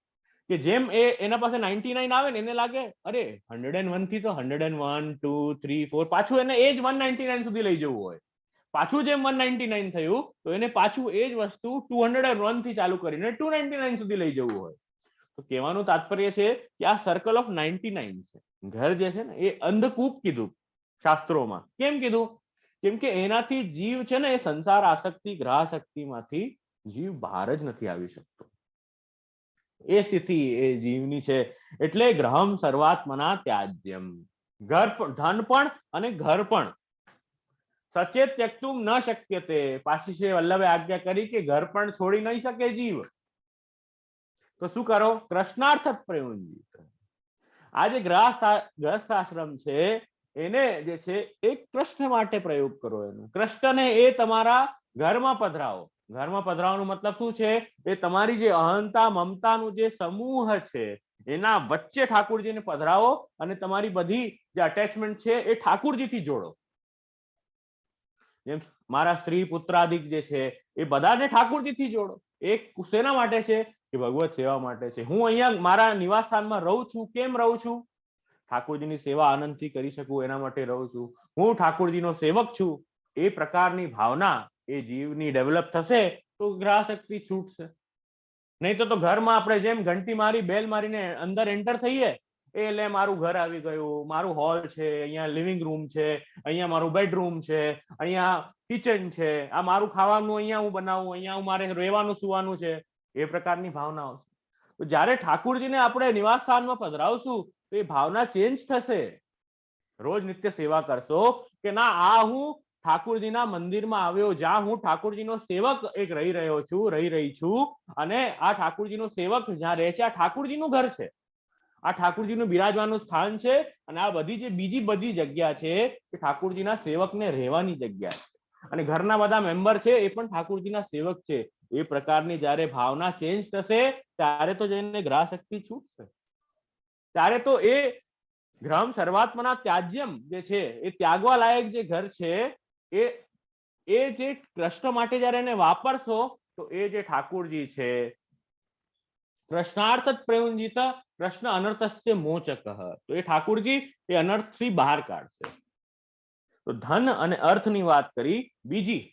કે જેમ એના પાસે 99 આવે ને એને લાગે અરે 101 થી તો 101 2 3 4 પાછું એને એ જ 199 સુધી લઈ જવું હોય. પાછું જેમ 199 થયું તો એને પાછું એ જ વસ્તુ 201 થી ચાલુ કરીને 299 સુધી લઈ જવું હોય. તો કહેવાનું તાત્પર્ય છે કે આ સર્કલ ઓફ 99 છે. ઘર જે છે ને એ અંધકૂપ કીધું શાસ્ત્રોમાં. કેમ કીધું? કેમ કે એનાથી જીવ છે ને એ સંસાર આસક્તિ, ગ્રહાશક્તિ માંથી જીવ બહાર જ નથી આવી શકતો. એ સ્થિતિ એ જીવની છે. એટલે ગ્રહમ સર્વાત્મના ત્યાજ્યમ. ઘર પણ, ધન પણ અને ઘર પણ સચેત ત્યક્તુમ ન શક્યતે. પાછી શ્રી વલ્લભે આજ્ઞા કરી કે ઘર પણ છોડી નહીં શકે જીવ. તો શું કરો? કૃષ્ણાર્થ પ્રયોજિત. આ જે ગ્રહસ્થ આશ્રમ છે એને જે છે એ કૃષ્ણ માટે પ્રયોગ કરો. એનો કૃષ્ણને એ તમારા ઘરમાં પધરાવો. ઘરમાં પધરાવવાનો મતલબ શું છે? એ તમારી જે અહંતા મમતાનું જે સમૂહ છે એના વચ્ચે ઠાકુરજીને પધરાવો અને તમારી બધી જે અટેચમેન્ટ છે એ ઠાકુરજીથી જોડો. જેમ મારા સ્ત્રી પુત્રાદિક જે છે એ બધાને ઠાકુરજીથી જોડો. એક શેના માટે છે? કે ભગવત સેવા માટે છે. હું અહીંયા મારા નિવાસ સ્થાનમાં રહું છું. કેમ રહું છું? ઠાકોરજીની સેવા આનંદથી કરી શકું એના માટે રહું છું. હું ઠાકોરજીનો સેવક છું. એ પ્રકારની ભાવના એ જીવની ડેવલપ થશે તો ગ્રહાશક્તિ છૂટશે. નહીં તો ઘરમાં આપણે જેમ ઘંટી મારી, બેલ મારીને અંદર એન્ટર થઈએ, એટલે મારું ઘર આવી ગયું, મારું હોલ છે, અહીંયા લિવિંગ રૂમ છે, અહીંયા મારું બેડરૂમ છે, અહીંયા કિચન છે, આ મારું ખાવાનું અહીંયા હું બનાવું, અહીંયા હું મારે રહેવાનું સુવાનું છે, એ પ્રકારની ભાવનાઓ છે. તો જ્યારે ઠાકુરજીને આપણે નિવાસ સ્થાનમાં પધરાવશું તો એ ભાવના ચેન્જ થશે. રોજ નિત્ય સેવા કરશો કે ના, આ હું ઠાકુરજીના મંદિરમાં આવ્યો, જ્યાં હું ઠાકુરજીનો સેવક એક રહી રહી છું, અને આ ઠાકુરજીનો સેવક જ્યાં રહે છે આ ઠાકુરજીનું ઘર છે, આ ઠાકુરજીનું બિરાજવાનું સ્થાન છે, અને આ બધી જે બીજી બધી જગ્યા છે એ ઠાકુરજીના સેવકને રહેવાની જગ્યા છે, અને ઘરના બધા મેમ્બર છે એ પણ ઠાકુરજીના સેવક છે. એ પ્રકારની જ્યારે ભાવના ચેન્જ થશે ત્યારે તો જઈને ગ્રહાશક્તિ છૂટશે. ત્યારે તો એ ગ્રહમ સર્વાત્મના ત્યાજ્યમ જે છે એ ત્યાગવા લાયક જે ઘર છે એ જે કૃષ્ણ માટે જયારે એને વાપરશો તો એ જે ઠાકુરજી છે, કૃષ્ણાર્થ પ્રયુંજિત કૃષ્ણ અનર્થસ્ય મોચક, તો એ ઠાકુરજી એ અનર્થથી બહાર કાઢશે. તો ધન અને અર્થની વાત કરી. બીજી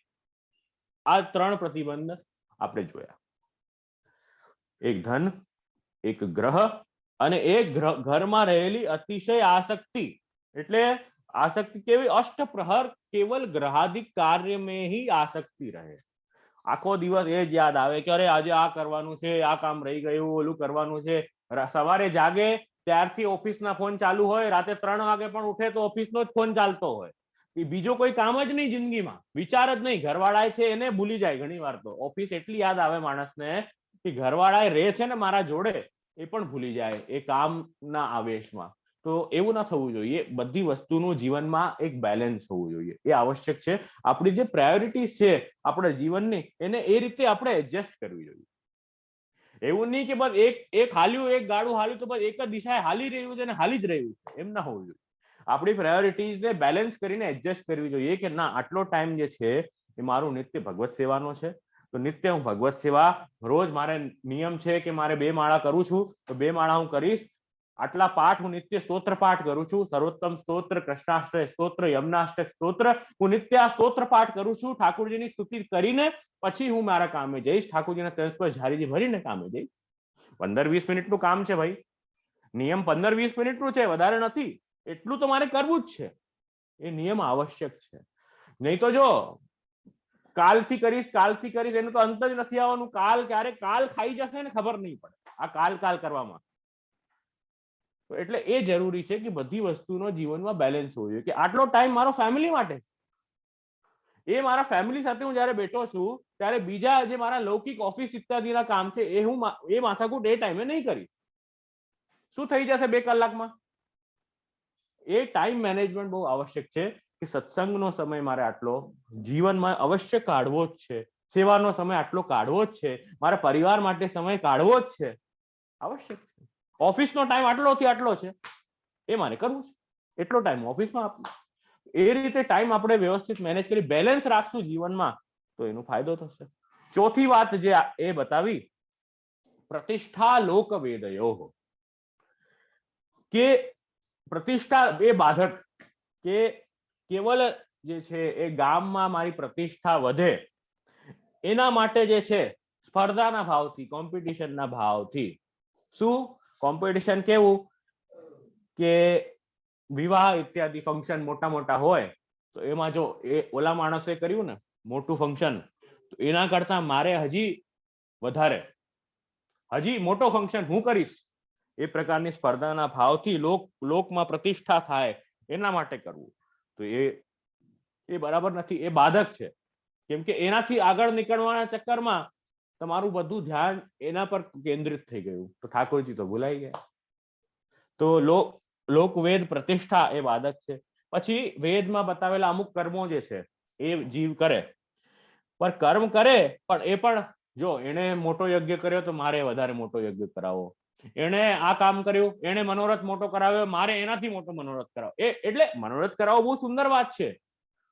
આ 3 પ્રતિબંધ આપણે જોયા. એક ધન, એક ગ્રહ અને એક ઘરમાં રહેલી અતિશય આસક્તિ. એટલે આસક્તિ કેવી? અષ્ટપ્રહર કેવલ ગ્રહાદિક કાર્ય में ही આસક્તિ રહે. આખો દિવસ એ જ યાદ આવે કે અરે આજે આ કરવાનું છે, આ કામ રહી ગયું, ઓલું કરવાનું છે. સવારે જાગે ત્યારથી ઓફિસના ફોન ચાલુ હોય, રાતે 3 વાગે પણ ઉઠે તો ઓફિસનો જ ફોન ચાલતો હોય બીજો કોઈ કામ જ નહીં જિંદગીમાં, વિચાર જ નહીં. ઘરવાળા છે એને ભૂલી જાય ઘણી વાર. તો ઓફિસ એટલી યાદ આવે માણસને કે ઘરવાળા રહે છે ને મારા જોડે એ પણ ભૂલી જાય એ કામના આવેશમાં. તો એવું ના થવું જોઈએ. બધી વસ્તુનું જીવનમાં એક બેલેન્સ હોવું જોઈએ, એ આવશ્યક છે. આપણી જે પ્રાયોરિટીઝ છે આપણા જીવનની, એને એ રીતે આપણે એડજસ્ટ કરવી જોઈએ. એવું નહીં કે બસ એક હાલ્યું, એક ગાડું હાલ્યું તો બસ એક જ દિશાએ હાલી રહ્યું છે ને હાલી જ રહ્યું છે, એમ ના હોવું જોઈએ. આપણી પ્રાયોરિટીઝને બેલેન્સ કરીને એડજસ્ટ કરવી જોઈએ કે ના, આટલો ટાઈમ જે છે એ મારું નિત્ય ભગવત સેવાનો છે, તો નિત્ય હું ભગવત સેવા, રોજ મારે નિયમ છે કે મારે 2 માળા કરું છું તો 2 માળા હું કરીશ. આટલા પાઠ હું નિત્ય સ્તોત્ર પાઠ કરું છું, સર્વોત્તમ સ્તોત્ર, કૃષ્ણાષ્ટક સ્તોત્ર, યમનાષ્ટક સ્તોત્ર, હું નિત્ય આ સ્તોત્ર પાઠ કરું છું. ઠાકોરજીની સ્તુતિ કરીને પછી હું મારા કામે જઈશ, ઠાકોરજીના તેજ પર ઝારીજી ભરીને કામે જઈશ. 15-20 મિનિટનું કામ છે ભાઈ, નિયમ 15-20 મિનિટનું છે, વધારે નથી. એટલું તો મારે કરવું જ છે, એ નિયમ આવશ્યક છે. નહીં તો જો કાલથી કરીશ એનું તો અંત જ નથી આવવાનું. કાલ ક્યારે કાલ ખાઈ જશે ને ખબર નહીં પડે આ કાલ કરવામાં. એટલે એ જરૂરી છે કે બધી વસ્તુનો જીવનમાં બેલેન્સ હોવો જોઈએ, કે આટલો ટાઈમ મારો ફેમિલી માટે, એ મારા ફેમિલી સાથે હું જયારે બેઠો છું ત્યારે બીજા જે મારા લૌકિક ઓફિસ ઇત્યાદિના કામ છે એ હું એ માથાકૂટ એ ટાઈમે નહીં કરીશ. શું થઈ જશે 2 કલાકમાં? એ ટાઈમ મેનેજમેન્ટ બહુ આવશ્યક છે કે સત્સંગનો સમય મારે આટલો જીવનમાં અવશ્ય કાઢવો જ છે, સેવાનો સમય આટલો કાઢવો જ છે, મારા પરિવાર માટે સમય કાઢવો જ છે, આવશ્યક છે. ઓફિસનો ટાઈમ આટલોથી આટલો છે, એ મારે કરવું છે, એટલો ટાઈમ ઓફિસમાં આપવું. એ રીતે ટાઈમ આપણે વ્યવસ્થિત મેનેજ કરી બેલેન્સ રાખશું જીવનમાં તો એનો ફાયદો થશે. ચોથી વાત જે એ બતાવી, પ્રતિષ્ઠા લોક વેદયો, કે પ્રતિષ્ઠા એ બાધક, કે કેવલ જે છે એ ગામમાં મારી પ્રતિષ્ઠા વધે એના માટે જે છે સ્પર્ધાના ભાવથી, કોમ્પિટિશનના ભાવથી. શું કોમ્પિટિશન? કેવું કે વિવાહ ઇત્યાદિ ફંક્શન મોટા હોય તો એમાં જો એ ઓલા માણસે કર્યું ને મોટું ફંક્શન, તો એના કરતા મારે હજી મોટો ફંક્શન હું કરીશ, એ પ્રકારની સ્પર્ધાના ભાવથી લોકમાં પ્રતિષ્ઠા થાય એના માટે કરવું, તો એ બરાબર નથી, એ બાધક છે. કેમ કે એનાથી આગળ નીકળવાના ચક્કરમાં તમારું બધું ધ્યાન એના પર કેન્દ્રિત થઈ ગયું, તો ઠાકોરજી તો ભૂલાઈ ગયા. તો લોકવેદ પ્રતિષ્ઠા એ બાધક છે. પછી વેદમાં બતાવેલા અમુક કર્મો જે છે એ જીવ કરે, પણ કર્મ કરે પણ એ પણ જો એને મોટો યજ્ઞ કર્યો તો મારે વધારે મોટો યજ્ઞ કરાવો, એને આ કામ કર્યું, એને મનોરથ મોટો કરાવ્યો, મારે એનાથી મોટો મનોરથ કરાવો. એટલે મનોરથ કરાવો બહુ સુંદર વાત છે,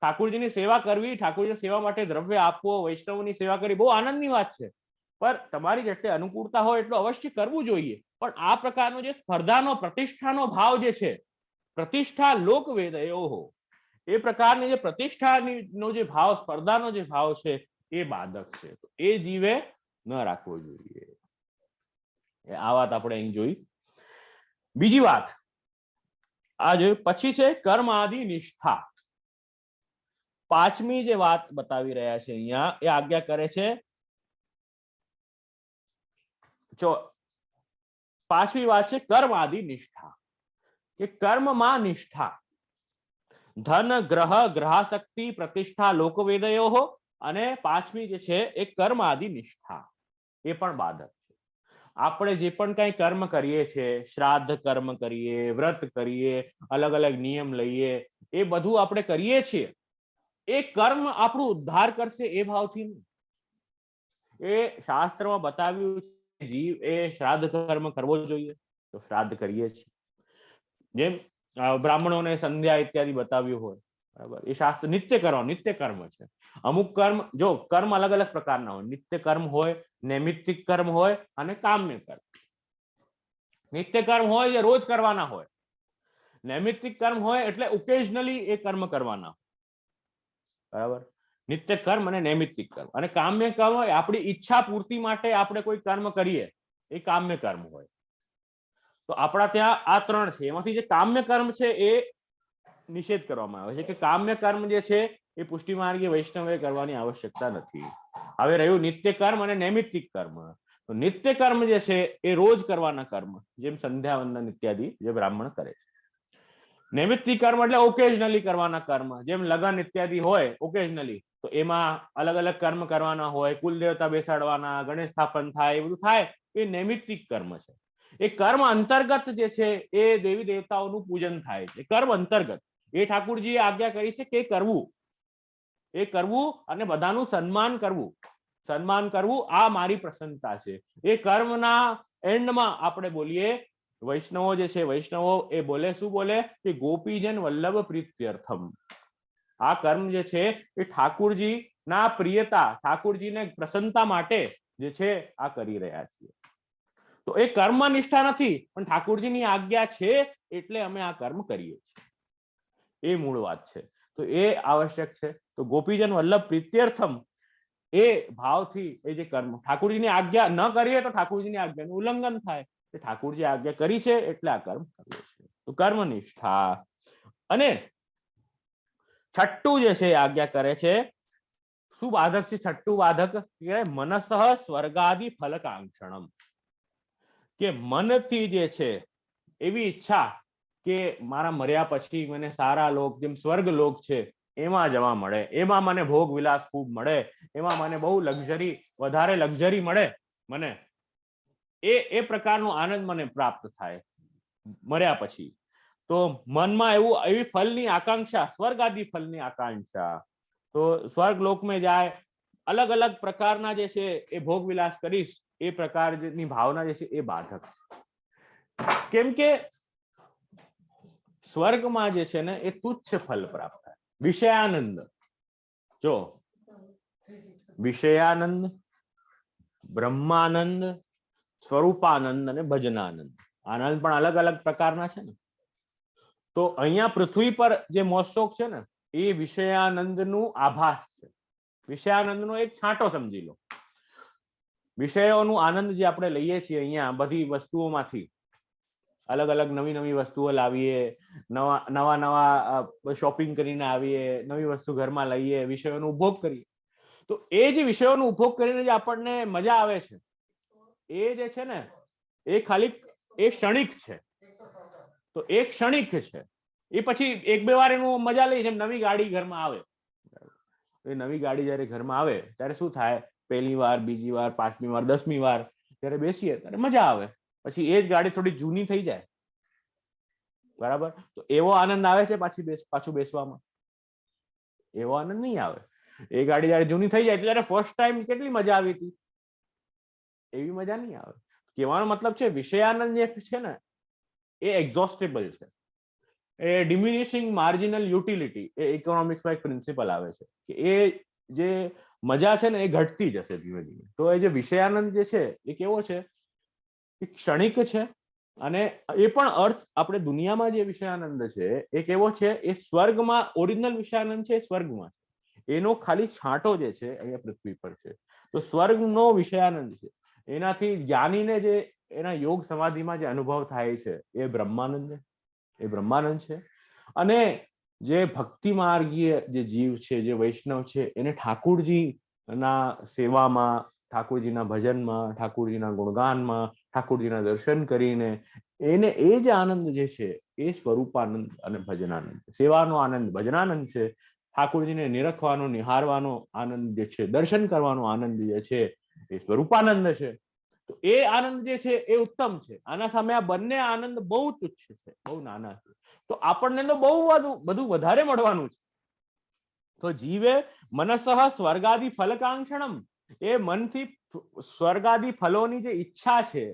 ઠાકોરજીની સેવા કરવી, ઠાકોરજીની સેવા માટે દ્રવ્ય આપવો, વૈષ્ણવની સેવા કરવી બહુ આનંદની વાત છે. પણ તમારી જેટલી અનુકૂળતા હોય એટલું અવશ્ય કરવું જોઈએ. પણ આ પ્રકારનો જે સ્પર્ધાનો, પ્રતિષ્ઠાનો ભાવ જે છે, પ્રતિષ્ઠા લોક વેદયો, એ પ્રકારની જે પ્રતિષ્ઠાનો જે ભાવ, સ્પર્ધાનો જે ભાવ છે એ બાધક છે, તો એ જીવે ન રાખવો જોઈએ. આ વાત આપણે અહીં જોઈ. બીજી વાત આ જોઈ. પછી છે કર્મ આદિ નિષ્ઠા. 5મી જે વાત બતાવી રહ્યા છે અહીંયા, એ આજ્ઞા કરે છે. 5મી વાત છે કર્મ આદિ નિષ્ઠા, કે કર્મમાં નિષ્ઠા. ધન ગ્રહ ગ્રહાશક્તિ પ્રતિષ્ઠા લોકવેદયો, અને 5મી જે છે એ કર્મ આદિ નિષ્ઠા, એ પણ બાધક છે. આપણે જે પણ કઈ કર્મ કરીએ છીએ, શ્રાદ્ધ કર્મ કરીએ, વ્રત કરીએ, અલગ અલગ નિયમ લઈએ, એ બધું આપણે કરીએ છીએ, એ કર્મ આપણું ઉદ્ધાર કરશે એ ભાવથી નહીં. એ શાસ્ત્રમાં બતાવ્યું જીવ એ શ્રાદ્ધ કર્મ કરવો જોઈએ તો શ્રાદ્ધ કરીએ છીએ. જેમ બ્રાહ્મણોને સંધ્યા ઇત્યાદિ બતાવ્યું હોય, બરાબર, એ શાસ્ત્ર નિત્ય કર્મ છે. અમુક કર્મ, જો કર્મ અલગ અલગ પ્રકારના હોય, નિત્ય કર્મ હોય, નૈમિત્તિક કર્મ હોય અને કામ્ય કર્મ. નિત્ય કર્મ હોય જે રોજ કરવાના હોય, નૈમિત્તિક કર્મ હોય એટલે ઓકેઝનલી એ કર્મ કરવાના, બરાબર. નિત્ય કર્મ અને નૈમિત્તિક કર્મ. અને કામ્ય કર્મ હોય આપણી ઈચ્છા પૂર્તિ માટે આપણે કોઈ કર્મ કરીએ, એ કામ્ય કર્મ હોય. તો આપણા ત્યાં આ 3 છે, એમાંથી જે કામ્ય કર્મ છે એ નિષેધ કરવામાં આવે છે, કે કામ્ય કર્મ જે છે એ પુષ્ટિ માર્ગીય વૈષ્ણવે કરવાની આવશ્યકતા નથી. હવે રહ્યું નિત્ય કર્મ અને નૈમિત્તિક કર્મ. તો નિત્ય કર્મ જે છે એ રોજ કરવાના કર્મ, જેમ સંધ્યા વંદન ઇત્યાદિ જે બ્રાહ્મણ કરે છે. નૈમિત્તિક કર્મ એટલે ઓકેઝનલી કરવાના કર્મ, જેમ લગ્ન ઇત્યાદિ હોય ઓકેઝનલી, તો એમાં અલગ અલગ કર્મ કરવાના હોય, કુલ દેવતા બેસાડવાના, ગણેશ સ્થાપન થાય, એ બધું થાય, એ નૈમિત્તિક કર્મ છે. એ કર્મ અંતર્ગત જે છે એ દેવી દેવતાઓનું પૂજન થાય છે. કર્મ અંતર્ગત એ ઠાકુરજીએ આજ્ઞા કરી છે કે એ કરવું અને બધાનું સન્માન કરવું, આ મારી પ્રસન્નતા છે. એ કર્મના એન્ડમાં આપણે બોલીએ, વૈષ્ણવો જે છે, વૈષ્ણવો એ બોલે, શું બોલે કે ગોપીજન વલ્લભ પ્રીત્યર્થમ. આ કર્મ જે છે એ ઠાકુરજી ના પ્રિયતા, ઠાકુરજીને પ્રસન્નતા માટે જે છે આ કરી રહ્યા છીએ. તો એ કર્મ નિષ્ઠા નથી, પણ ઠાકુરજીની આજ્ઞા છે એટલે અમે આ કર્મ કરીએ છીએ, એ મૂળ વાત છે. તો એ આવશ્યક છે. તો ગોપીજન વલ્લભ પ્રીત્યર્થમ એ ભાવથી એ જે કર્મ, ઠાકુરજીની આજ્ઞા ન કરીએ તો ઠાકુરજીની આજ્ઞાનું ઉલ્લંઘન થાય. ઠાકુરજી આજ્ઞા કરી છે એટલે આ કર્મ કરીએ છીએ. તો કર્મ નિષ્ઠા. અને છઠ્ઠું જે છે આજ્ઞા કરે છે, શું બાધક છે છઠ્ઠું બાધક? મનસઃ સ્વર્ગાદિ ફલકાંક્ષણમ. કે મનથી જે છે એવી ઈચ્છા કે મારા મર્યા પછી મને સારા લોક, જેમ સ્વર્ગ લોક છે એમાં જવા મળે, એમાં મને ભોગ વિલાસ ખૂબ મળે, એમાં મને બહુ લક્ઝરી, વધારે લક્ઝરી મળે, મને એ પ્રકારનો આનંદ મને પ્રાપ્ત થાય મર્યા પછી. તો મનમાં એવી ફલની આકાંક્ષા, સ્વર્ગ આદિ ફલની આકાંક્ષા, તો સ્વર્ગ લોકમાં જાય, અલગ અલગ પ્રકારના જે છે એ ભોગ વિલાસ કરીશ, એ પ્રકારની ભાવના જે છે એ બાધક. કેમ કે સ્વર્ગમાં જે છે ને એ તુચ્છ ફલ પ્રાપ્ત થાય. વિષયાનંદ, જો વિષયાનંદ, બ્રહ્માનંદ, સ્વરૂપાનંદ અને ભજનાનંદ, આનંદ પણ અલગ અલગ પ્રકારના છે ને. તો અહીંયા પૃથ્વી પર જે મોજશોખ છે ને એ વિષયાનંદનું આભાસ છે, વિષયાનંદનો એક છાંટો સમજી લો. વિષયોનું આનંદ જે આપણે લઈએ છીએ અહીંયા બધી વસ્તુઓમાંથી, અલગ અલગ નવી નવી વસ્તુઓ લાવીએ, નવા નવા શોપિંગ કરીને આવીએ, નવી વસ્તુ ઘરમાં લઈએ, વિષયોનો ઉપભોગ કરીએ. તો એ જે વિષયોનો ઉપભોગ કરીને જે આપણને મજા આવે છે, એ જે છે ને એ ખાલી એ ક્ષણિક છે. તો એ ક્ષણિક છે, એ પછી એક બે વાર એનું મજા લઈ. જેમ નવી ગાડી ઘરમાં આવે, એ નવી ગાડી જયારે ઘરમાં આવે ત્યારે શું થાય, પહેલી વાર, બીજી વાર, 5મી વાર, 10મી વાર ત્યારે બેસીએ ત્યારે મજા આવે, પછી એ જ ગાડી થોડી જૂની થઈ જાય, બરાબર, તો એવો આનંદ આવે છે પાછું બેસવામાં? એવો આનંદ નહીં આવે. એ ગાડી જયારે જૂની થઈ જાય ત્યારે ફર્સ્ટ ટાઈમ કેટલી મજા આવી હતી, એવી મજા નહીં આવે. કહેવાનો મતલબ છે વિષયાનંદ જે છે ને એ એક્ઝોસ્ટેબલ છે. એ ડિમિનિશિંગ માર્જિનલ યુટિલિટી, એ ઇકોનોમિક્સમાં એક પ્રિન્સિપલ આવે છે કે એ જે મજા છે ને એ ઘટતી જશે ધીમે ધીમે. તો એ જે વિષયાનંદ જે છે એ કેવો છે, એ ક્ષણિક છે. અને એ પણ અર્થ, આપણે દુનિયામાં જે વિષયાનંદ છે એ કેવો છે, એ સ્વર્ગમાં ઓરિજિનલ વિષયાનંદ છે, સ્વર્ગમાં છે. એનો ખાલી છાંટો જે છે અહીંયા પૃથ્વી પર છે. તો સ્વર્ગનો વિષયાનંદ છે, એનાથી જ્ઞાનીને જે એના યોગ સમાધિમાં જે અનુભવ થાય છે એ બ્રહ્માનંદ છે, એ બ્રહ્માનંદ છે. અને જે ભક્તિ માર્ગીય જે જીવ છે, જે વૈષ્ણવ છે, એને ઠાકુરજીના સેવામાં, ઠાકુરજીના ભજનમાં, ઠાકુરજીના ગુણગાનમાં, ઠાકુરજીના દર્શન કરીને એને એ જે આનંદ જે છે એ સ્વરૂપાનંદ અને ભજનાનંદ, સેવાનો આનંદ ભજનાનંદ છે. ઠાકુરજીને નિરખવાનો, નિહારવાનો આનંદ જે છે, દર્શન કરવાનો આનંદ જે છે એ સ્વરૂપાનંદ છે. તો એ આનંદ જે છે એ ઉત્તમ છે. આના સામે આ બંને આનંદ બહુ તુચ્છ છે, બહુ નાના છે. તો આપણને તો બહુ બધું વધારે મળવાનું છે. તો જીવે મનસઃ સ્વર્ગાદિ ફલકાંક્ષણમ, એ મનથી સ્વર્ગાદિ ફલોની જે ઈચ્છા છે,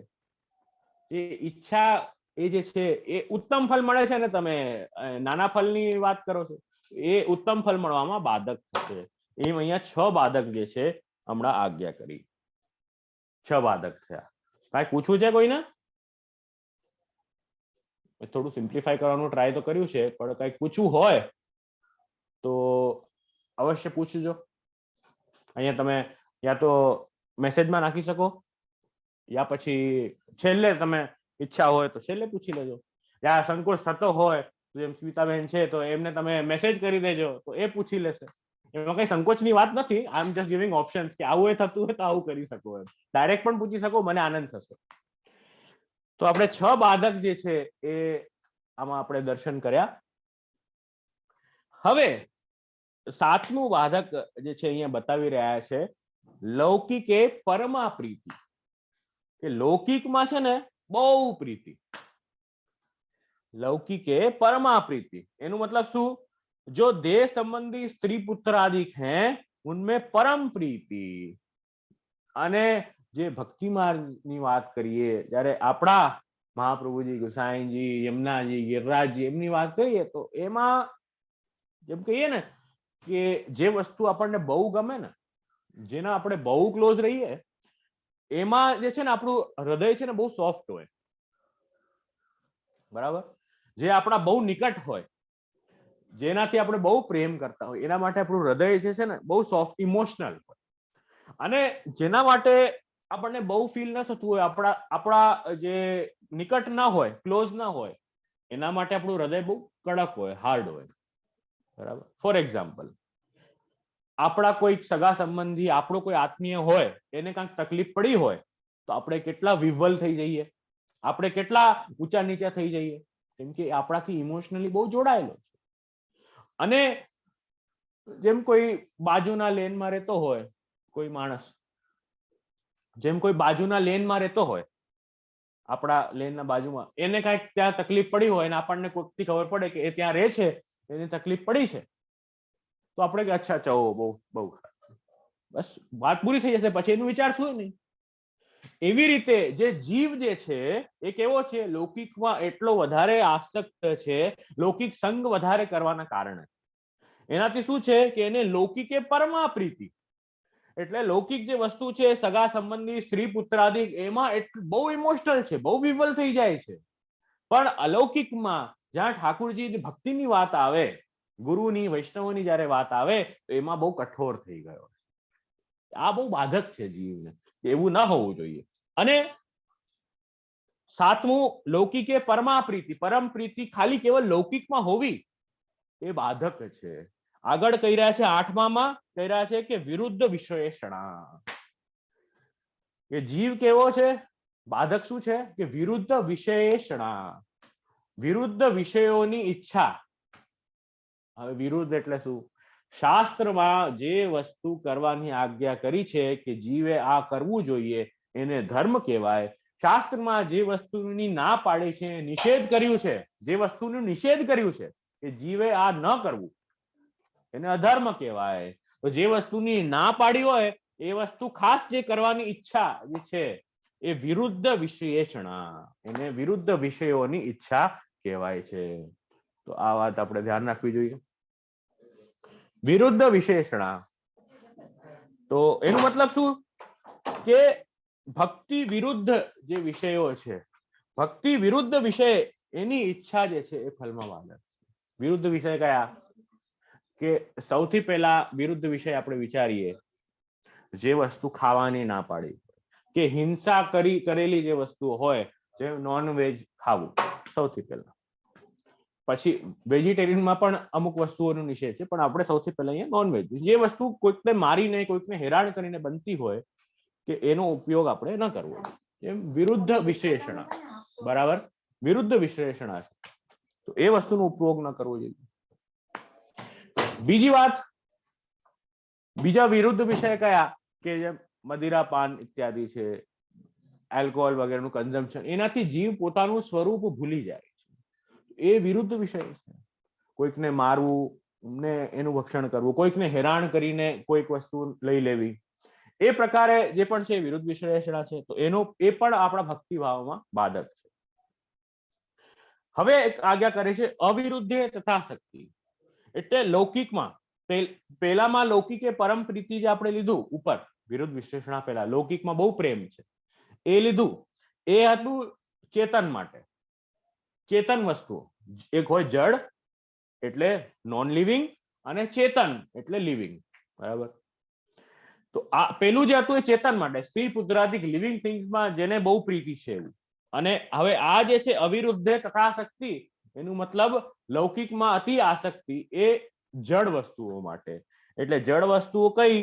એ ઈચ્છા એ જે છે એ ઉત્તમ ફલ મળે છે ને, તમે નાના ફલની વાત કરો છો, એ ઉત્તમ ફલ મળવામાં બાધક થશે. એમ અહીંયા 6 બાધક જે છે હમણાં આજ્ઞા કરી, 6 બાધક થયા. કાંઈ પૂછવું છે કોઈને? થોડું સિમ્પ્લિફાય કરવાનું ટ્રાય તો કર્યું છે, પણ કંઈક પૂછવું હોય તો અવશ્ય પૂછજો. અહીંયા તમે યા તો મેસેજમાં નાખી શકો, યા પછી છેલ્લે તમે ઈચ્છા હોય તો છેલ્લે પૂછી લેજો. યા સંકોચ થતો હોય જેમ સ્મિતાબેન છે તો એમને તમે મેસેજ કરી દેજો, તો એ પૂછી લેશે. એમાં કઈ સંકોચની વાત નથી. આઈ એમ જસ્ટ ગિવિંગ ઓપ્શન્સ કે આવું એ થતું હોય તો આવું કરી શકો, એમ ડાયરેક્ટ પણ પૂછી શકો, મને આનંદ થશે. તો આપણે 6 બાધક જે છે એ આમાં આપણે દર્શન કર્યા. હવે સાતમું બાધક જે છે અહીંયા બતાવી રહ્યા છે લૌકિકે પરમા પ્રીતિ, કે લૌકિકમાં છે ને બહુ પ્રીતિ, लौकिके परमा प्रीति, एनु मतलब शू, जो देह संबंधी स्त्री पुत्र आदि हैं उनमें परम प्रीति। अने जे भक्ति मार्गनी बात करिए त्यारे आपड़ा महाप्रभुजी, गोसाईजी, यमुनाजी, गिरिराजजी एमनी बात करिए तो एमा जेम कहिए ने के जे वस्तु आपने बहु गमे ने, जेना आपणे बहु क्लोज रहीए एमा जे छे ने आपणुं हृदय छे ने बहु सॉफ्ट होय, बराबर। जे आपणा बहु निकट होय, जेनाथी आपणे बहु प्रेम करता होय एना माटे आपणुं हृदय जे छे ने बहु सॉफ्ट इमोशनल होय, अने जेना माटे આપણને બહુ ફીલ ન થતું હોય, આપણા જે નિકટ ના હોય, ક્લોઝ ના હોય, એના માટે આપણું હૃદય બહુ કડક હોય, હાર્ડ હોય, બરાબર। ફોર એક્ઝામ્પલ, આપણા કોઈ સગા સંબંધી, આપણો કોઈ આત્મીય હોય, એને કાંઈક તકલીફ પડી હોય તો આપણે કેટલા વિહ્વલ થઈ જઈએ, આપણે કેટલા ઊંચા નીચા થઈ જઈએ, કેમ કે આપણાથી ઇમોશનલી બહુ જોડાયેલો છે। અને જેમ કોઈ બાજુના લેનમાં રહેતો હોય કોઈ માણસ, જેમ કોઈ બાજુના લેનમાં રહેતો હોય, આપણા લેનના બાજુમાં, એને કાંઈક ત્યાં તકલીફ પડી હોય અને આપણને કોઈકથી ખબર પડે કે એ ત્યાં રહે છે, એને તકલીફ પડી છે, તો આપણે કે અચ્છા અચ્છા, બહુ બહુ બસ વાત પૂરી થઈ જશે, પછી એનું વિચારશું નહીં। એવી રીતે જે જીવ જે છે એ કેવો છે, લૌકિકમાં એટલો વધારે આસક્ત છે, લૌકિક સંગ વધારે કરવાના કારણે એનાથી શું છે કે એને લૌકિકે પરમા પ્રીતિ, એટલે લૌકિક જે વસ્તુ છે, સગા સંબંધી, સ્ત્રી પુત્રાદિ, એમાં બહુ ઇમોશનલ છે, બહુ વિવલ થઈ જાય છે। પણ અલૌકિકમાં જ્યાં ઠાकुरજી ભક્તિની વાત આવે, ગુરુની, વૈષ્ણવની જ્યારે વાત આવે તો એમાં બહુ કઠોર થઈ ગયો છે। આ બહુ બાધક છે જીવને, એવું ના હોવું જોઈએ। અને સાતમું, લૌકિકે પરમા પ્રીતિ, પરમ પ્રીતિ ખાલી કેવલ લૌકિકમાં હોવી એ બાધક છે। આગળ કહી રહ્યા છે આઠમામાં, કહી રહ્યા છે કે વિરુદ્ધ વિશેષણા, કે જીવ કેવો છે, બાધક શું છે કે વિરુદ્ધ વિશેષણા, વિરુદ્ધ વિષયોની ઈચ્છા। હવે વિરુદ્ધ એટલે શું, શાસ્ત્રમાં જે વસ્તુ કરવાની આજ્ઞા કરી છે કે જીવે આ કરવું જોઈએ એને ધર્મ કહેવાય, શાસ્ત્રમાં જે વસ્તુની ના પાડી છે, નિષેધ કર્યું છે, જે વસ્તુનું નિષેધ કર્યું છે કે જીવે આ ન કરવું એને અધર્મ કહેવાય। તો જે વસ્તુની ના પાડી હોય એ વસ્તુ ખાસ જે કરવાની ઈચ્છા જે છે એ વિરુદ્ધ વિશેષણા, એને વિરુદ્ધ વિષયોની ઈચ્છા કહેવાય છે। તો આ વાત આપણે ધ્યાન રાખવી જોઈએ। વિરુદ્ધ વિશેષણા તો એનો મતલબ શું કે ભક્તિ વિરુદ્ધ જે વિષયો છે, ભક્તિ વિરુદ્ધ વિષય એની ઈચ્છા જે છે એ ફલમાં બાધક। વિરુદ્ધ વિષય કયા, કે સૌથી પહેલા વિરુદ્ધ વિષય આપણે વિચારીએ, જે વસ્તુ ખાવાની ના પાડી, કે હિંસા કરેલી જે વસ્તુ હોય, જેમ નોનવેજ ખાવું સૌથી પહેલા, પછી વેજીટેરિયનમાં પણ અમુક વસ્તુઓનો નિષેધ છે, પણ આપણે સૌથી પહેલા અહીંયા નોનવેજ, જે વસ્તુ કોઈકને મારીને, કોઈકને હેરાન કરીને બનતી હોય કે એનો ઉપયોગ આપણે ન કરવો, એમ વિરુદ્ધ વિશેષણા, બરાબર, વિરુદ્ધ વિશેષણા છે, તો એ વસ્તુનો ઉપયોગ ન કરવો જોઈએ। બીજી વાત, બીજા વિરુદ્ધ વિષય કયા, કે જેમ મદિરા પાન ઇત્યાદિ છે, આલ્કોહોલ વગેરેનું કન્ઝમ્પશન, એનાથી જીવ પોતાનું સ્વરૂપ ભૂલી જાય છે, એ વિરુદ્ધ વિષય છે। કોઈકને મારવું ને એનું ભક્ષણ કરવું, કોઈકને હેરાન કરીને કોઈક વસ્તુ લઈ લેવી, એ પ્રકારે જે પણ છે વિરુદ્ધ વિશ્લેષણા છે, તો એનો એ પણ આપણા ભક્તિભાવમાં બાધક છે। હવે એક આજ્ઞા કરે છે અવિરુદ્ધે તથા શક્તિ, એટલે લૌકિકમાં પહેલામાં લૌકિકે પરમ પ્રીતિ જે આપણે લીધું ઉપર વિરુદ્ધ વિશ્લેષણા પહેલા, લૌકિકમાં બહુ પ્રેમ છે એ લીધું, એ હતું ચેતન માટે, ચેતન વસ્તુઓ, એક હોય જડ એટલે નોન લિવિંગ અને ચેતન એટલે લિવિંગ, બરાબર। તો આ પેલું જે હતું એ ચેતન માટે, સ્ત્રી પુત્રાદિક લિવિંગ થિંગ્સમાં જેને બહુ પ્રીતિ છે એવું। અને હવે આ જે છે અવિરુદ્ધે તથા શક્તિ, એનું મતલબ લૌકિકમાં અતિ આસક્તિ એ જડ વસ્તુઓ માટે, એટલે જડ વસ્તુઓ કઈ,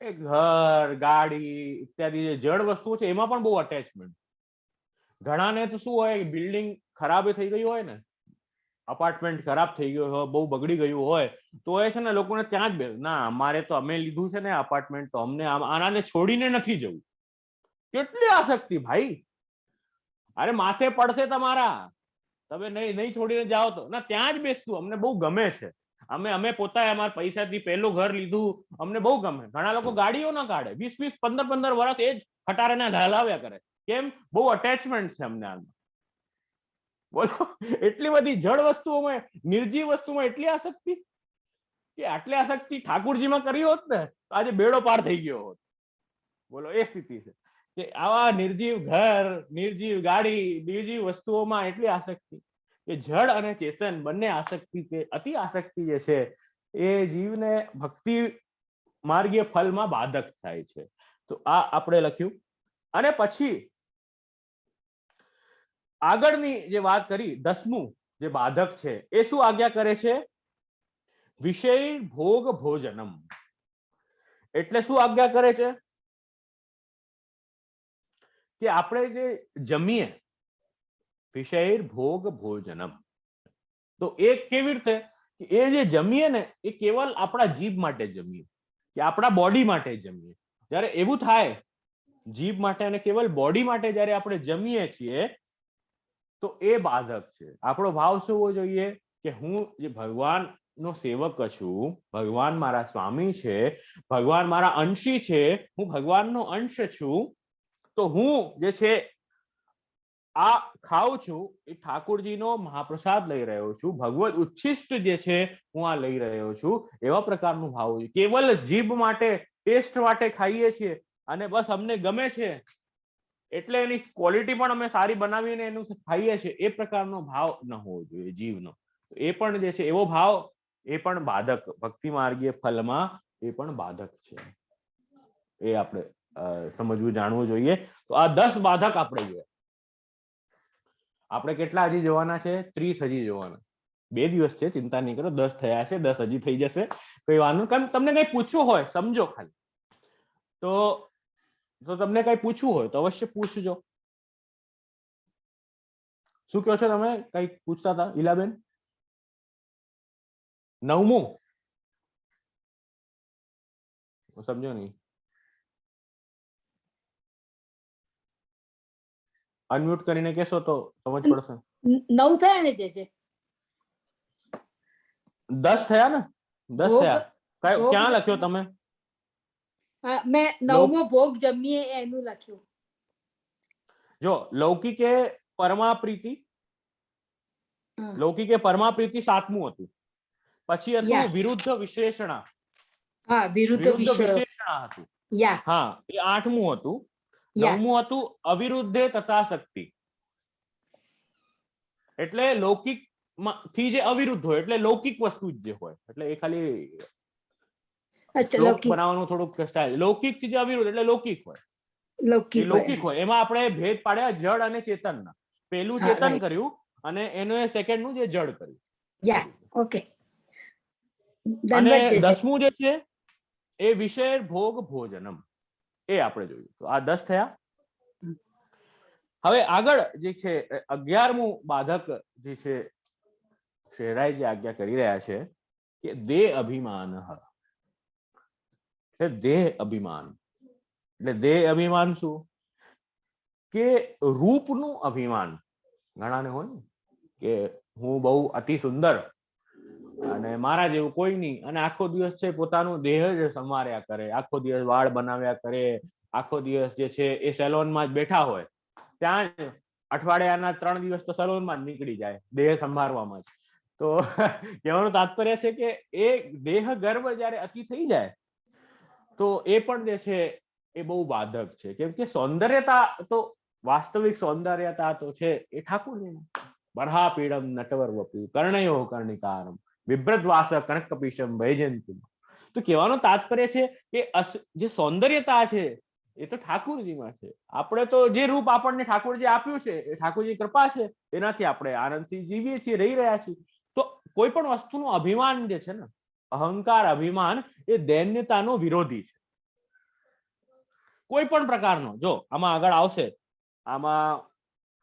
એ ઘર, ગાડી ઇત્યાદિ જે જડ વસ્તુઓ છે એમાં પણ બહુ અટેચમેન્ટ। ઘણાને તો શું હોય, બિલ્ડિંગ ખરાબ થઈ ગઈ હોય ને અપાર્ટમેન્ટ ખરાબ થઈ ગયો હોય, બહુ બગડી ગયું હોય, તો એ છે ને લોકોને ત્યાં જ ના, અમારે તો અમે લીધું છે ને અપાર્ટમેન્ટ, તો અમને આનાને છોડીને નથી જવું. કેટલી આસક્તિ ભાઈ! અરે માથે પડશે તમારા, તમે નહીં છોડીને જાઓ તો ના, ત્યાં જ બેસશું, અમને બહુ ગમે છે. અમે પોતા અમારા પૈસાથી પહેલું ઘર લીધું, અમને બહુ ગમે. ઘણા લોકો ગાડીઓ ના કાઢે, 20 15 વર્ષ એ જ ખટારાને હલાવ્યા કરે. કેમ? બહુ અટેચમેન્ટ છે અમને આમાં. બોલો, એટલી બધી જડ વસ્તુઓમાં, નિર્જીવ વસ્તુમાં એટલી આસક્તિ, કે આટલી આસક્તિ ઠાકુરજીમાં કરી હોત ને તો આજે બેડો પાર થઈ ગયો હોત. બોલો, એ સ્થિતિ છે કે આવા નિર્જીવ ઘર, નિર્જીવ ગાડી, નિર્જીવ વસ્તુઓમાં એટલી આસક્તિ કે જડ અને ચેતન બંને આસક્તિ, કે અતિ આસક્તિ જે છે એ જીવને ભક્તિ માર્ગીય ફલમાં બાધક થાય છે. તો આ આપણે લખ્યું. અને પછી આગળની જે વાત કરી, 10મું જે બાધક છે એ શું આજ્ઞા કરે છે? વિષય ભોગ ભોજનમ. એટલે શું આજ્ઞા કરે છે? કે આપણે જે જમીએ, વિષય ભોગ ભોજનમ, તો એ કેવી રીતે? એ જે જમીએ ને એ કેવલ આપણા જીભ માટે જમીએ, કે આપણા બોડી માટે જમીએ. જ્યારે એવું થાય જીભ માટે અને કેવલ બોડી માટે જ્યારે આપણે જમીએ છીએ, તો એ બાધક છે. આપણો ભાવ શું હોવો જોઈએ? કે હું જે ભગવાનનો સેવક છું, ભગવાન મારા સ્વામી છે, ભગવાન મારા અંશી છે, હું ભગવાનનો અંશ છું, તો હું જે છે આ ખાઉં છું એ ઠાકોરજીનો મહાપ્રસાદ લઈ રહ્યો છું, ભગવત ઉચ્છિષ્ટ જે છે હું આ લઈ રહ્યો છું, એવા પ્રકારનું ભાવ હોય. કેવલ જીભ માટે, ટેસ્ટ માટે ખાઈએ છીએ અને બસ અમને ગમે છે એટલે એની ક્વોલિટી પણ અમે સારી બનાવીને એનું ખાઈએ છીએ, એ પ્રકારનો ભાવ ન હોવો જોઈએ જીવનો. એ પણ જે છે એવો ભાવ, એ પણ બાધક, ભક્તિ માર્ગીય ફલમાં એ પણ બાધક છે. એ આપણે સમજવું, જાણવું જોઈએ. તો આ 10 બાધક આપણે જોયા. આપણે કેટલા હજી જોવાના છે? 30 હજી જોવાના. 2 દિવસ છે, ચિંતા નહીં કરો. 10 થયા છે, 10 હજી થઈ જશે, કઈ વાંધો. તમને કઈ પૂછવું હોય સમજો ખાલી, તો તમને કઈ પૂછવું હોય તો અવશ્ય પૂછજો. શું કહો છો તમે? કઈ પૂછતા હતા ઈલાબેન? 9મું સમજો નહીં. અનમ્યુટ કરીને કહેશો તો સમજ પડશે. 9 થયા ને જે છે? 10 થયા ને? 10 થયા. ક્યાં લખ્યો તમે? મેં 9મો ભોગ જમીએ એનું લખ્યું. જો લૌકિકે પરમાપ્રીતિ, લૌકિકે પરમાપ્રીતિ 7મું હતું. પછી હતું વિરુદ્ધ વિશેષણા. હા, વિરુદ્ધ વિશેષણા હતું. હા, એ 8મું હતું. 9મું હતું અવિરુદ્ધે તથા શક્તિ. એટલે લૌકિક થી જે અવિરુદ્ધ હોય એટલે લૌકિક વસ્તુ જ જે હોય, એટલે એ ખાલી શ્લોક બનાવવાનું થોડુંક સ્ટાઇલ. લૌકિક થી જે અવિરુદ્ધ એટલે લૌકિક હોય, લૌકિક હોય. એમાં આપણે ભેદ પાડ્યા જડ અને ચેતનના. પેલું ચેતન કર્યું અને એનું સેકન્ડનું જે જડ કર્યું. ઓકે. અને 10મું જે છે એ વિષય ભોગ ભોજનમ, એ આપણે જોયું. તો આ 10 થયા. હવે આગળ જે છે 11મું બાધક જે છે શેરાઈ જે આજ્ઞા કરી રહ્યા છે કે દેહ અભિમાન. દેહ અભિમાન એટલે દેહ અભિમાન શું? કે રૂપનું અભિમાન. ઘણાને હોય ને કે હું બહુ અતિ સુંદર અને મારા જેવું કોઈ નહીં, અને આખો દિવસ છે પોતાનું દેહ જ સંવાર્યા કરે, આખો દિવસ વાળ બનાવ્યા કરે, આખો દિવસ જે છે એ સેલોનમાં જ બેઠા હોય, ત્યાં જ અઠવાડિયાના 3 દિવસ તો સલૂનમાં જ નીકળી જાય દેહ સંભાળવામાં જ. તો કહેવાનું તાત્પર્ય છે કે એ દેહ ગર્વ જયારે અતિ થઈ જાય તો એ પણ જે છે એ બહુ બાધક છે. કેમ કે સૌંદર્યતા તો, વાસ્તવિક સૌંદર્યતા તો છે એ ઠાકોરજી. બરહાપીડમ નટવર વપુ કર્ણયો કર્ણિકારમ વિભ્રદ્વાસ કનકપીશમ વૈજયંતી. તો કહેવાનું તાત્પર્ય છે કે જે સૌંદર્યતા છે એ તો ઠાકોરજીમાં છે. આપણે તો જે રૂપ આપણને ઠાકોરજી આપ્યું છે એ ઠાકોરજી કૃપા છે, એનાથી આપણે આનંદથી જીવીએ છીએ, રહી રહ્યા છીએ. તો કોઈ પણ વસ્તુનું અભિમાન જે છે ને, અહંકાર, અભિમાન, એ દૈન્યતાનો વિરોધી છે. કોઈ પણ પ્રકારનો. જો આમાં આગળ આવશે, આમાં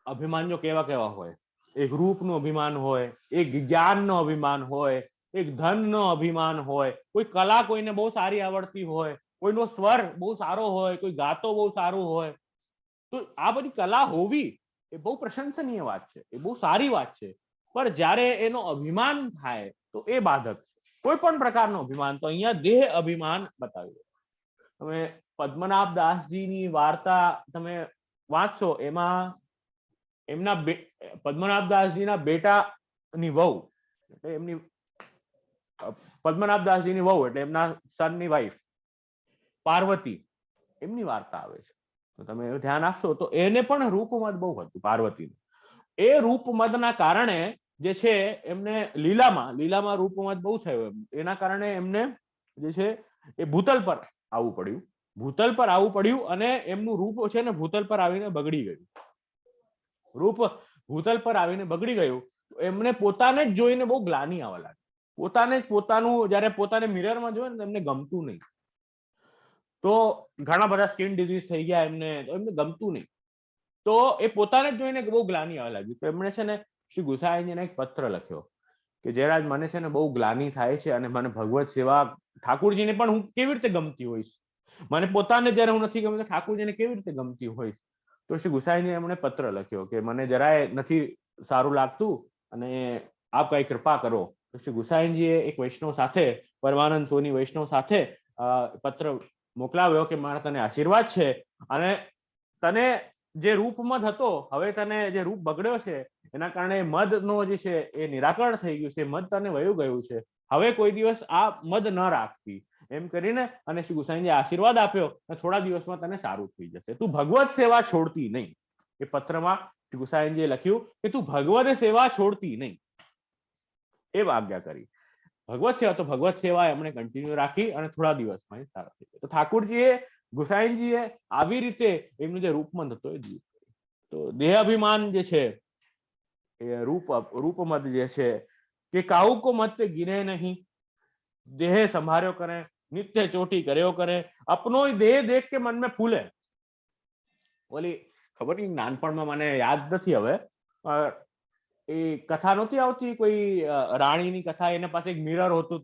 અભિમાન જો કેવા કેવા હોય, એક રૂપનું અભિમાન હોય, એક જ્ઞાનનો અભિમાન હોય, એક ધનનો અભિમાન હોય, કોઈ કલા કોઈને બહુ સારી આવડતી હોય, કોઈનો સ્વર બહુ સારો હોય, કોઈ ગાતો બહુ સારું હોય, તો આ બધી કલા હોવી એ બહુ પ્રશંસનીય વાત છે, એ બહુ સારી વાત છે. પણ જ્યારે એનો અભિમાન થાય તો એ બાધક છે. કોઈ પણ પ્રકારનો અભિમાન. તો અહીંયા દેહ અભિમાન બતાવ્યું. તમે પદ્મનાભ દાસજીની વાર્તા તમે વાંચશો, એમાં એમના પદ્મનાભ દાસજીના બેટાની વહુ, એટલે એમની પદ્મનાભ દાસજીની વહુ એટલે એમના સનની વાઈફ પાર્વતી, એમની વાર્તા આવે છે. તો તમે ધ્યાન આપશો તો એને પણ રૂપમદ બહુ હતું પાર્વતીનું. એ રૂપમદના કારણે જે છે એમને લીલામાં રૂપમદ બહુ થયો. એના કારણે એમને જે છે એ ભૂતલ પર આવવું પડ્યું. ભૂતલ પર આવવું પડ્યું અને એમનું રૂપ છે ને ભૂતલ પર આવીને બગડી ગયું. રૂપ ભૂતલ પર આવીને બગડી ગયું. એમને પોતાને જ જોઈને બહુ ગ્લાનિ આવવા લાગી. પોતાને જ પોતાનું જયારે પોતાને મિરરમાં જોયું ને એમને ગમતું નહીં. તો ઘણા બધા સ્કિન ડિઝીઝ થઈ ગયા એમને, તો એમને ગમતું નહીં. તો એ પોતાને જ જોઈને બહુ ગ્લાનિ આવવા લાગી. તો એમણે છે ને શ્રી ગુસાઈજીને એક પત્ર લખ્યો કે જયરાજ મને છે ને બહુ ગ્લાનિ થાય છે અને મને ભગવત સેવા ઠાકુરજીને પણ હું કેવી રીતે ગમતી હોઈશ, મને પોતાને જયારે હું નથી ગમતી ઠાકુરજીને કેવી રીતે ગમતી હોઈશ. તો શ્રી ગુસાઈજીને એમણે પત્ર લખ્યો કે મને જરાય નથી સારું લાગતું અને આપ કઈ કૃપા કરો. તો શ્રી ગુસાઈજીએ એક વૈષ્ણવ સાથે, પરમાનંદ સોની વૈષ્ણવ સાથે પત્ર મોકલાવ્યો કે મારા તને આશીર્વાદ છે અને તને જે રૂપમદ હતો, હવે તને જે રૂપ બગડ્યો છે એના કારણે મદનો જે છે એ નિરાકરણ થઈ ગયું છે, મદ તને વયું ગયું છે, હવે કોઈ દિવસ આ મદ ન રાખતી, એમ કરીને અને શ્રી ગુસાઈજીએ આશીર્વાદ આપ્યો અને થોડા દિવસમાં તને સારું થઈ જશે, તું ભગવત સેવા છોડતી નહીં. એ પત્રમાં શ્રી ગુસાઈજીએ લખ્યું કે તું ભગવત સેવા છોડતી નહીં, એ આજ્ઞા કરી. ભગવત સેવા તો ભગવત સેવા એમણે કન્ટિન્યુ રાખી અને થોડા દિવસમાં સારા થઈ ગયા. તો ઠાકુરજીએ ગુસાઈજીએ આવી રીતે એમનું જે રૂપમદ હતો એ દૂર કર્યું. તો દેહાભિમાન જે છે એ રૂપમદ જે છે કે કાઉ કો મત ગિરે નહીં, દેહ સંભાળ્યો કરે, નિત્ય ચોટી કર્યો કરે, અપનો દેહ દેખ કે મન में ફૂલે. ઓલી ખબર નહીં, નાનપણમાં મને યાદ નથી હવે, એ કથા નહોતી આવતી કોઈ રાણીની કથા, એના પાસે એક મિરર હોતું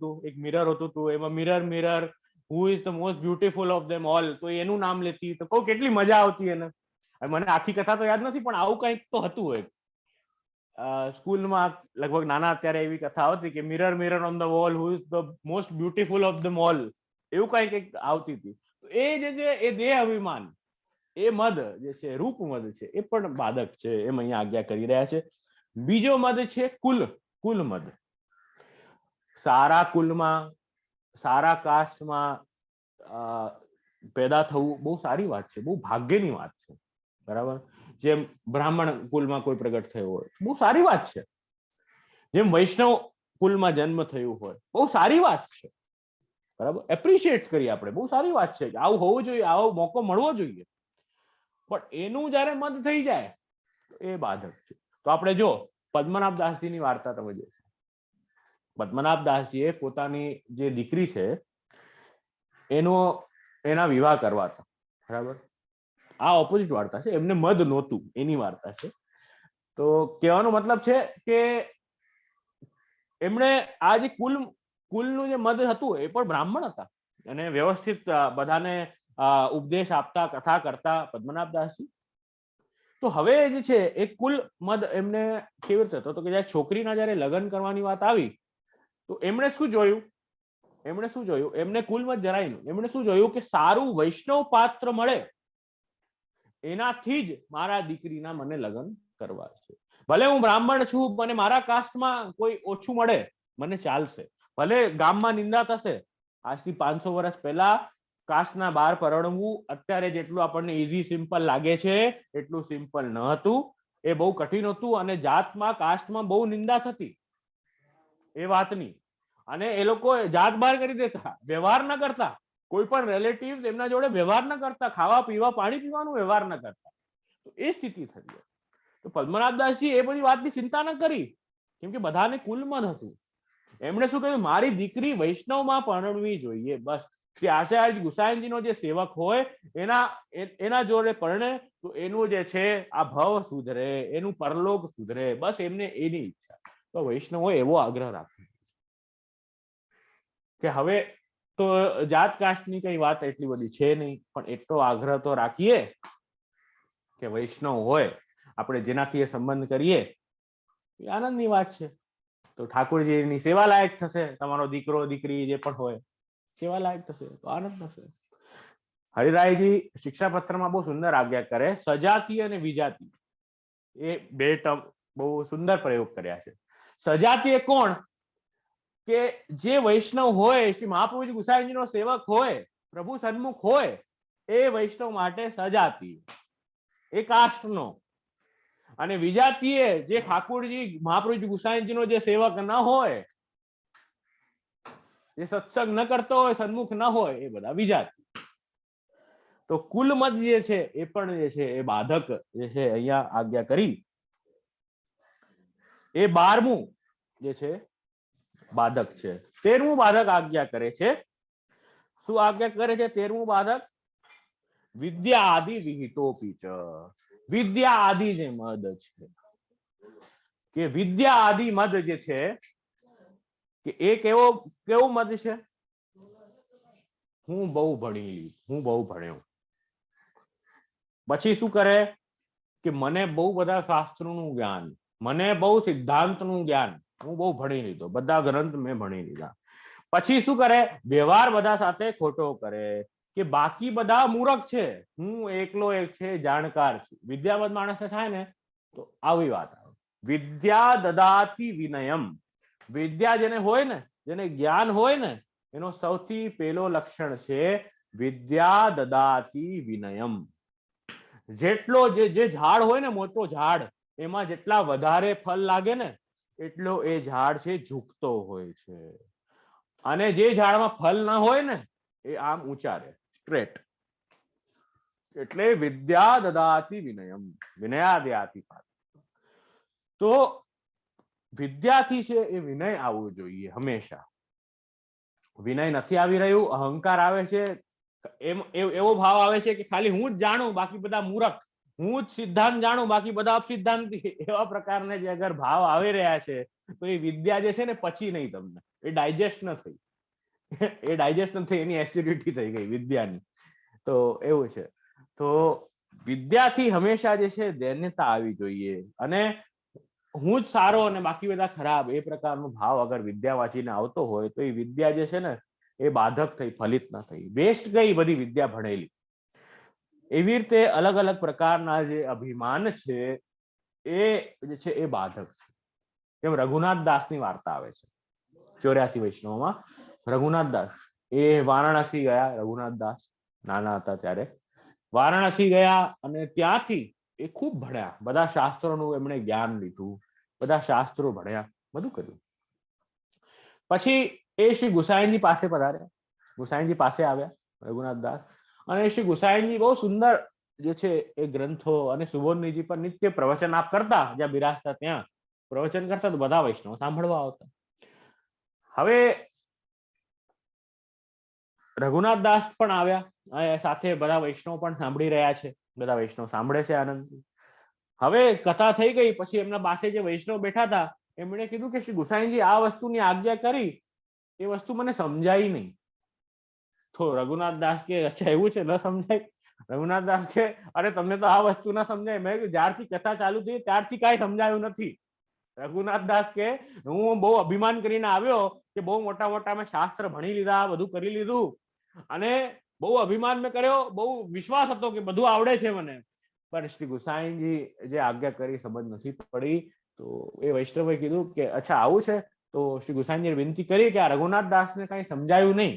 હતું, એમાં mirror who is the most beautiful of them all, તો એનું નામ લેતી, તો કહું કેટલી મજા આવતી એને. મને આખી કથા તો યાદ નથી પણ આવું કંઈક તો હતું હોય. સ્કૂલમાં લગભગ નાના અત્યારે એવી કથા આવતી કે mirror on the wall who is the most beautiful of them all, એવું કંઈક આવતી હતી. તો એ જે છે એ દેહ અભિમાન, એ મદ જે છે રૂપ મદ છે, એ પણ બાધક છે, એમ અહીંયા આજ્ઞા કરી રહ્યા છે. બીજો મદ છે કુલ મદ. સારા કુલમાં, સારા કાસ્ટમાં પેદા થવું બહુ સારી વાત છે, બહુ ભાગ્યની વાત છે, બરાબર. જેમ બ્રાહ્મણ કુલમાં કોઈ પ્રગટ થયો હોય બહુ સારી વાત છે, જેમ વૈષ્ણવ કુલમાં જન્મ થયું હોય બહુ સારી વાત છે, બરાબર. એપ્રિશિએટ કરીએ આપણે, બહુ સારી વાત છે, આવું હોવું જોઈએ, આવો મોકો મળવો જોઈએ. પણ એનું જયારે મદ થઈ જાય એ બાધક છે. તો આપણે જો પદ્મનાભ દાસજીની વાર્તા તમે જોશો, પદ્મનાભ દાસજીએ પોતાની જે દીકરી છે એના વિવાહ કરવા હતા, બરાબર. આ ઓપોઝિટ વાર્તા છે, એમને મદ નહોતું એની વાર્તા છે. તો કહેવાનો મતલબ છે કે એમણે આ જે કુલનું જે મદ હતું એ પણ બ્રાહ્મણ હતા અને વ્યવસ્થિત બધાને ઉપદેશ આપતા, કથા કરતા પદ્મનાભ દાસજી. તો હવે જે છે એ કુલ મદ એમને કેવી રીતે હતો, તો કે જયારે છોકરીના જયારે લગ્ન કરવાની વાત આવી તો એમણે શું જોયું, એમને કુલમત જરાય નહીં. એમણે શું જોયું કે સારું વૈષ્ણવ પાત્ર મળે એનાથી જ મારા દીકરીના મને લગ્ન કરવા છે. ભલે હું બ્રાહ્મણ છું, મને મારા કાસ્ટમાં કોઈ ઓછું મળે મને ચાલશે, ભલે ગામમાં નિંદા થશે. આજથી 500 વર્ષ પહેલા કાસ્ટના બહાર પરણવું અત્યારે જેટલું આપણને ઈઝી સિમ્પલ લાગે છે એટલું સિમ્પલ ન હતું, એ બહુ કઠિન હતું અને જાતમાં કાસ્ટમાં બહુ નિંદા થતી એ વાતની, અને એ લોકો જાત બહાર કરી દેતા, વ્યવહાર ન કરતા, કોઈ પણ રિલેટિવ્સ એમના જોડે વ્યવહાર ન કરતા, ખાવા પીવા પાણી પીવાનું વ્યવહાર ન કરતા. તો એ સ્થિતિ થઈ. તો પદ્મનાભદાસજી એ બધી વાતની ચિંતા ન કરી, કેમ કે બધાને કુલમન હતું. એમણે શું કહ્યું, મારી દીકરી વૈષ્ણવમાં પરણવી જોઈએ, બસ શ્રી આચાર્ય ગુસાઈજીનો જે સેવક હોય એના જોડે પરણે તો એનું જે છે આ ભવ સુધરે, એનું પરલોક સુધરે, બસ એમને એની ઈચ્છા. તો વૈષ્ણવો એવો આગ્રહ રાખે કે હવે તો જાત કાસ્ટની કઈ વાત એટલી બધી છે નહીં, પણ એટલો આગ્રહ તો રાખીએ કે વૈષ્ણવ હોય આપણે જેનાથી એ સંબંધ કરીએ એ આનંદની વાત છે. તો ઠાકોરજીની સેવા લાયક થશે, તમારો દીકરો દીકરી જે પણ હોય સેવા લાયક થશે તો આનંદ થશે. હરિરાયજી શિક્ષાપત્રમાં બહુ સુંદર આજ્ઞા કરે, સજાતી અને વિજાતી એ બે ટર્મ બહુ સુંદર પ્રયોગ કર્યા છે. સજાતીય કોણ કે જે વૈષ્ણવ હોય, શ્રી મહાપ્રભુજી ગુસાઈજીનો સેવક હોય, પ્રભુ સન્મુખ હોય, એ વૈષ્ણવ માટે સજાતીય એ કાસ્ટનો. અને વિજાતીય જે ઠાકોરજી મહાપ્રભુજી ગુસાઈજીનો જે સેવક ન હોય, જે સત્સંગ ન કરતો હોય, સન્મુખ ન હોય, એ બધા વિજાતી. તો કુલ મત જે છે એ પણ જે છે એ બાધક જે છે અહીંયા આજ્ઞા કરી. એ 12મું જે છે બાધક છે. 13મું બાધક આજ્ઞા કરે છે. શું આજ્ઞા કરે છે 13મું બાધક? વિદ્યા આદિ વિહિતોપી ચ. વિદ્યા આદિ જે મદ છે કે વિદ્યા આદિ મદ જે છે કે એ કેવું મદ છે? હું બહુ ભણી, હું બહુ ભણ્યો. પછી શું કરે કે મને બહુ બધા શાસ્ત્રોનું જ્ઞાન, મને બહુ સિદ્ધાંતનું જ્ઞાન, હું બહુ ભણી લીધો, બધા ગ્રંથ મેં ભણી લીધા. પછી શું કરે? વ્યવહાર બધા સાથે ખોટો કરે કે બાકી બધા મૂર્ખ છે, હું એકલો એક છે જાણકાર છું. વિદ્યાવંત માણસ થાય ને તો આવી વાત આવે. વિદ્યા દદાતિ વિનયમ. વિદ્યા જેને હોય ને, જેને જ્ઞાન હોય ને, એનો સૌથી પહેલો લક્ષણ છે વિદ્યા દદાતિ વિનયમ. જેટલો જે ઝાડ હોય ને, મોટો ઝાડ, એમાં જેટલા વધારે ફળ લાગે ને એટલો એ ઝાડ છે ઝૂકતો હોય છે. અને જે ઝાડમાં ફળ ના હોય ને એ આમ ઊંચા રહે, સ્ટ્રેટ. એટલે વિદ્યા દદાતિ વિનયમ, વિનયાદ્યાતિ. તો વિદ્યાથી છે એ વિનય આવવું જોઈએ હંમેશા. વિનય નથી આવી રહ્યું, અહંકાર આવે છે, એવો ભાવ આવે છે કે ખાલી હું જ જાણું બાકી બધા મૂર્ખ, હું જ સિદ્ધાંત જાણું બાકી બધા અપસિદ્ધાંતી, એવા પ્રકારના જે અગર ભાવ આવી રહ્યા છે તો એ વિદ્યા જે છે ને પચી નહીં તમને, એ ડાયજેસ્ટ ન થઈ, એ ડાયજેસ્ટ ન થઈ, એની એસિડિટી થઈ ગઈ વિદ્યાની. તો એવું છે. તો વિદ્યાથી હંમેશા જે છે દૈન્યતા આવી જોઈએ, અને હું જ સારો અને બાકી બધા ખરાબ, એ પ્રકારનો ભાવ અગર વિદ્યા વાંચીને આવતો હોય તો એ વિદ્યા જે છે ને એ બાધક થઈ, ફલિત ના થઈ, વેસ્ટ ગઈ બધી વિદ્યા ભણેલી. એવી રીતે અલગ અલગ પ્રકારના જે અભિમાન છે એ જે છે એ બાધક છે. જેમ રઘુનાથ દાસની વાર્તા આવે છે 84 વૈષ્ણવમાં. રઘુનાથ દાસ એ વારાણસી ગયા. રઘુનાથ દાસ નાના હતા ત્યારે વારાણસી ગયા અને ત્યાંથી એ ખૂબ ભણ્યા, બધા શાસ્ત્રોનું એમણે જ્ઞાન લીધું, બધા શાસ્ત્રો ભણ્યા, બધું કર્યું. પછી એ શ્રી ગુસાઈજી પાસે પધાર્યા, ગુસાઈજી પાસે આવ્યા રઘુનાથ દાસ, અને શ્રી ગુસાઈજી બહુ સુંદર જે છે એ ગ્રંથો, અને સુબોધનીજી પર નિત્ય પ્રવચન આપ કરતા, જ્યાં બિરાજતા ત્યાં પ્રવચન કરતા, તો બધા વૈષ્ણવ સાંભળવા આવતા. હવે રઘુનાથ દાસ પણ આવ્યા, સાથે બધા વૈષ્ણવ પણ સાંભળી રહ્યા છે, બધા વૈષ્ણવ સાંભળે છે આનંદથી. હવે કથા થઈ ગઈ પછી એમના પાસે જે વૈષ્ણવ બેઠા હતા એમણે કીધું કે શ્રી ગુસાઈજી આ વસ્તુની આજ્ઞા કરી, એ વસ્તુ મને સમજાઈ નહીં. તો રઘુનાથ દાસ કે અચ્છા એવું છે, ન સમજાય? રઘુનાથ દાસ કે અરે તમને તો આ વસ્તુ ના સમજાય, મેં જ્યારથી કથા ચાલુ થઈ ત્યારથી કાંઈ સમજાયું નથી. રઘુનાથ દાસ કે હું બહુ અભિમાન કરીને આવ્યો કે બહુ મોટા મોટા મેં શાસ્ત્ર ભણી લીધા, બધું કરી લીધું, અને બહુ અભિમાન મેં કર્યો, બહુ વિશ્વાસ હતો કે બધું આવડે છે મને, પણ શ્રી ગુસાઈજી જે આજ્ઞા કરી સમજ નથી પડી. તો એ વૈષ્ણવે કીધું કે અચ્છા આવું છે. તો શ્રી ગુસાઈજીએ વિનંતી કરી કે આ રઘુનાથ દાસને કઈ સમજાયું નહીં.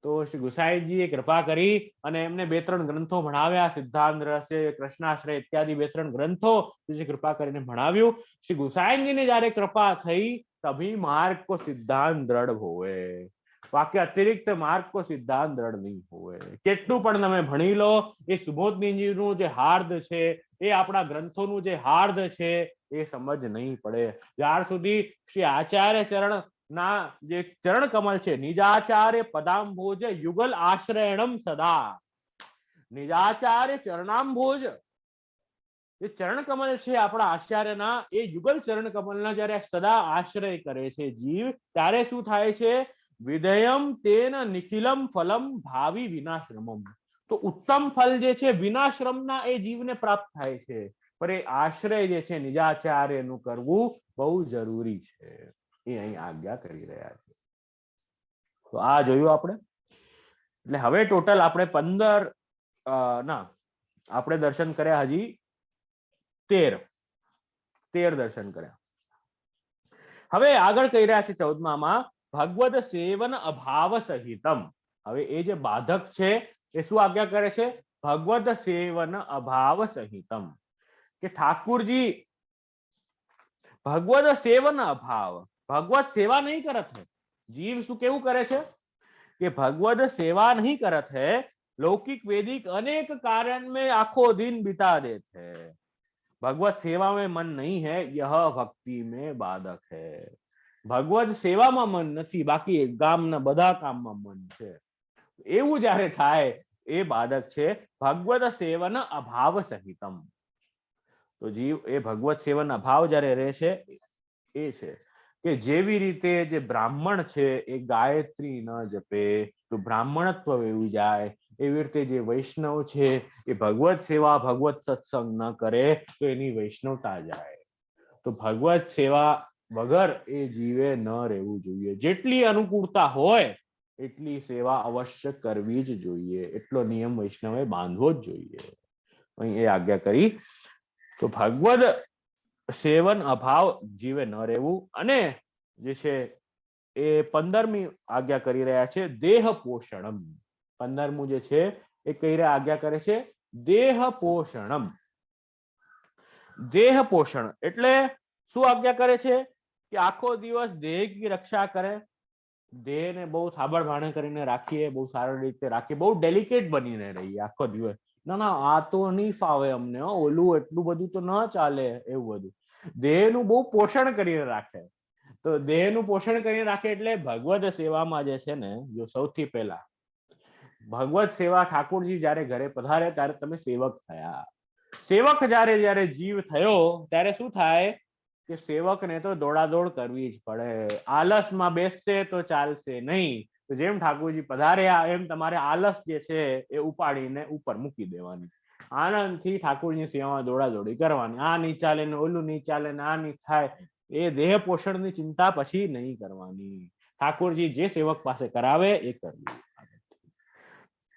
તો શ્રી ગુસાઈજીએ કૃપા કરી અને એમને 2-3 ગ્રંથો ભણાવ્યા, સિદ્ધાંત રહસ્ય, કૃષ્ણાશ્રય ઇત્યાદિ 2-3 ગ્રંથો કૃપા કરીને ભણાવ્યું. શ્રી ગુસાઈજીને જયારે કૃપા થઈ તભી માર્ગ કો સિદ્ધાંત દ્રઢ હોવે, બાકી અતિરિક્ત માર્ગ કો સિદ્ધાંત દ્રઢ નહીં હોવે. કેટલું પણ તમે ભણી લો, એ સુબોધનીજીનું જે હાર્દ છે, એ આપણા ગ્રંથોનું જે હાર્દ છે, એ સમજ નહીં પડે જ્યાર સુધી શ્રી આચાર્ય ચરણ ના જે ચરણ કમલ છે, નિજાચાર્ય પદાંભોજ યુગલ આશ્રયણમ સદા. નિજાચાર્ય ચરણાંભોજ, જે ચરણ કમલ છે આપણા આચાર્યના, એ યુગલ ચરણ કમલના જયારે સદા આશ્રય કરે છે જીવ, ત્યારે શું થાય છે? વિધેયમ તેન નિખિલમ ફલમ ભાવિ વિનાશ્રમમ. તો ઉત્તમ ફલ જે છે વિનાશ્રમના એ જીવને પ્રાપ્ત થાય છે. પણ એ આશ્રય જે છે નિજાચાર્યનું કરવું બહુ જરૂરી છે, એ અહીં આજ્ઞા કરી રહ્યા છે. તો આ જોયું આપણે. એટલે હવે ટોટલ આપણે 15 ના આપણે દર્શન કર્યા, હજી 13 દર્શન કર્યા. હવે આગળ કહી રહ્યા છે 14માં, ભગવદ સેવન અભાવ સહિતમ. હવે એ જે બાધક છે એ શું આજ્ઞા કરે છે? ભગવદ સેવન અભાવ સહિતમ, કે ઠાकुरજી ભગવદ સેવન અભાવ, ભગવત સેવા नहीं करत है. जीव શું કેવું કરે છે કે भगवद सेवा नहीं करत है, लौकिक वैदिक अनेक कारण में आखो दिन बिता देते हैं. भगवत सेवा में मन नहीं है, यह भक्ति में बाधक है. ભગવત સેવામાં મન નથી, બાકી ગામના બધા કામમાં મન છે, એવું જ્યારે થાય એ બાધક છે ભગવત સેવન અભાવ સહિતમ. તો જીવ એ ભગવત સેવન અભાવ જ્યારે રહે છે એ છે કે જેવી રીતે જે બ્રાહ્મણ છે એ ગાયત્રી ન જપે તો બ્રાહ્મણત્વ વેવી જાય, એવી રીતે જે વૈષ્ણવ છે એ ભગવત સેવા ભગવત સત્સંગ ન કરે તો એની વૈષ્ણવતા જાય. તો ભગવત સેવા વગર એ જીવે ન રહેવું જોઈએ. જેટલી અનુકૂળતા હોય એટલી સેવા અવશ્ય કરવી જ જોઈએ, એટલો નિયમ વૈષ્ણવે બાંધવો જ જોઈએ. અહીં એ આજ્ઞા કરી. તો ભગવદ સેવન અભાવ જીવે ન રહેવું. અને જે છે એ 15મી આજ્ઞા કરી રહ્યા છે દેહ પોષણમ. 15મું જે છે એ કઈ રહ્યા આજ્ઞા કરે છે? દેહ પોષણમ. દેહ પોષણ એટલે શું આજ્ઞા કરે છે? કે આખો દિવસ દેહ की રક્ષા કરે, દેહને બહુ સાબર ભાણે કરીને રાખીએ, બહુ સારી રીતે રાખીએ, બહુ ડેલિકેટ બનીને રહીએ આખો દિવસ. ના ના આ તો નહીં ફાવે અમને, ઓલું એટલું બધું તો ન ચાલે, એવું બધું દેહનું બહુ પોષણ કરીને રાખે. તો દેહનું પોષણ કરીને રાખે એટલે ભગવદ સેવામાં જે છે ને, જો સૌથી પહેલા ભગવત સેવા, ઠાકોરજી જયારે ઘરે પધારે ત્યારે તમે સેવક થયા. સેવક જયારે જયારે જીવ થયો ત્યારે શું થાય કે સેવકને તો દોડાદોડ કરવી જ પડે. આલસમાં બેસશે તો ચાલશે નહીં. તો જેમ ઠાકોરજી પધાર્યા એમ તમારે આલસ જે છે એ ઉપાડીને ઉપર મૂકી દેવાની, આનંદથી ઠાકોરની સેવામાં દોડાદોડી કરવાની. આ નહીં ચાલે ને ઓલું નહીં ચાલે ને આ નહીં થાય, એ દેહ પોષણની ચિંતા પછી નહીં કરવાની. ઠાકોરજી જે સેવક પાસે કરાવે એ કરવું.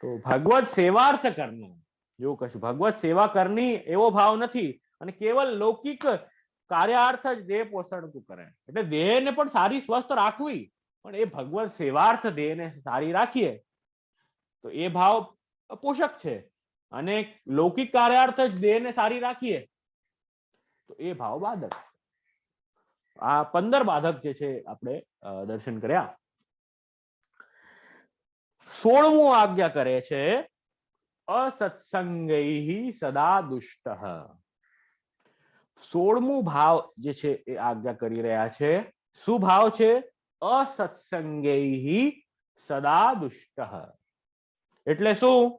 તો ભગવત સેવાર્થ કરના, એવું કશું ભગવત સેવા કરની એવો ભાવ નથી, અને કેવલ લૌકિક કાર્યાર્થ જ દેહ પોષણ તું કરે. એટલે દેહને પણ સારી સ્વસ્થ રાખવી, પણ એ ભગવત સેવાર્થ દેહને સારી રાખીએ તો એ ભાવ પોષક છે, અને લૌકિક કાર્યાર્થ જ દેહને સારી રાખીએ તો એ ભાવ બાધક. આ 15 બાધક જે છે આપણે દર્શન કર્યા. 16મું આજ્ઞા કરે છે અસત્સંગૈ સદા દુષ્ટ. 16મું ભાવ જે છે એ આજ્ઞા કરી રહ્યા છે. શું ભાવ છે? અસત્સંગૈ સદા દુષ્ટ. એટલે શું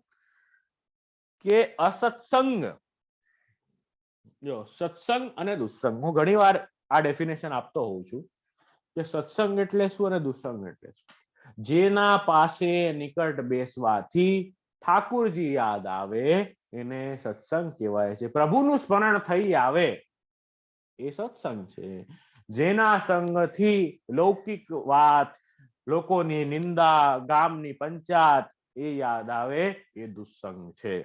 કે અસત્સંગ, જો સત્સંગ અને દુસ્સંગ, હું ઘણી વાર આ ડેફિનેશન આપતો હોઉં છું કે સત્સંગ એટલે શું અને દુસ્સંગ એટલે શું. જેના પાસે નિકટ બેસવાથી ઠાકુરજી યાદ આવે એને સત્સંગ કહેવાય છે. પ્રભુનું સ્મરણ થઈ આવે એ સત્સંગ છે. જેના સંગથી લૌકિક વાત, લોકોની નિંદા, ગામની પંચાયત એ યાદ આવે એ દુસ્સંગ છે.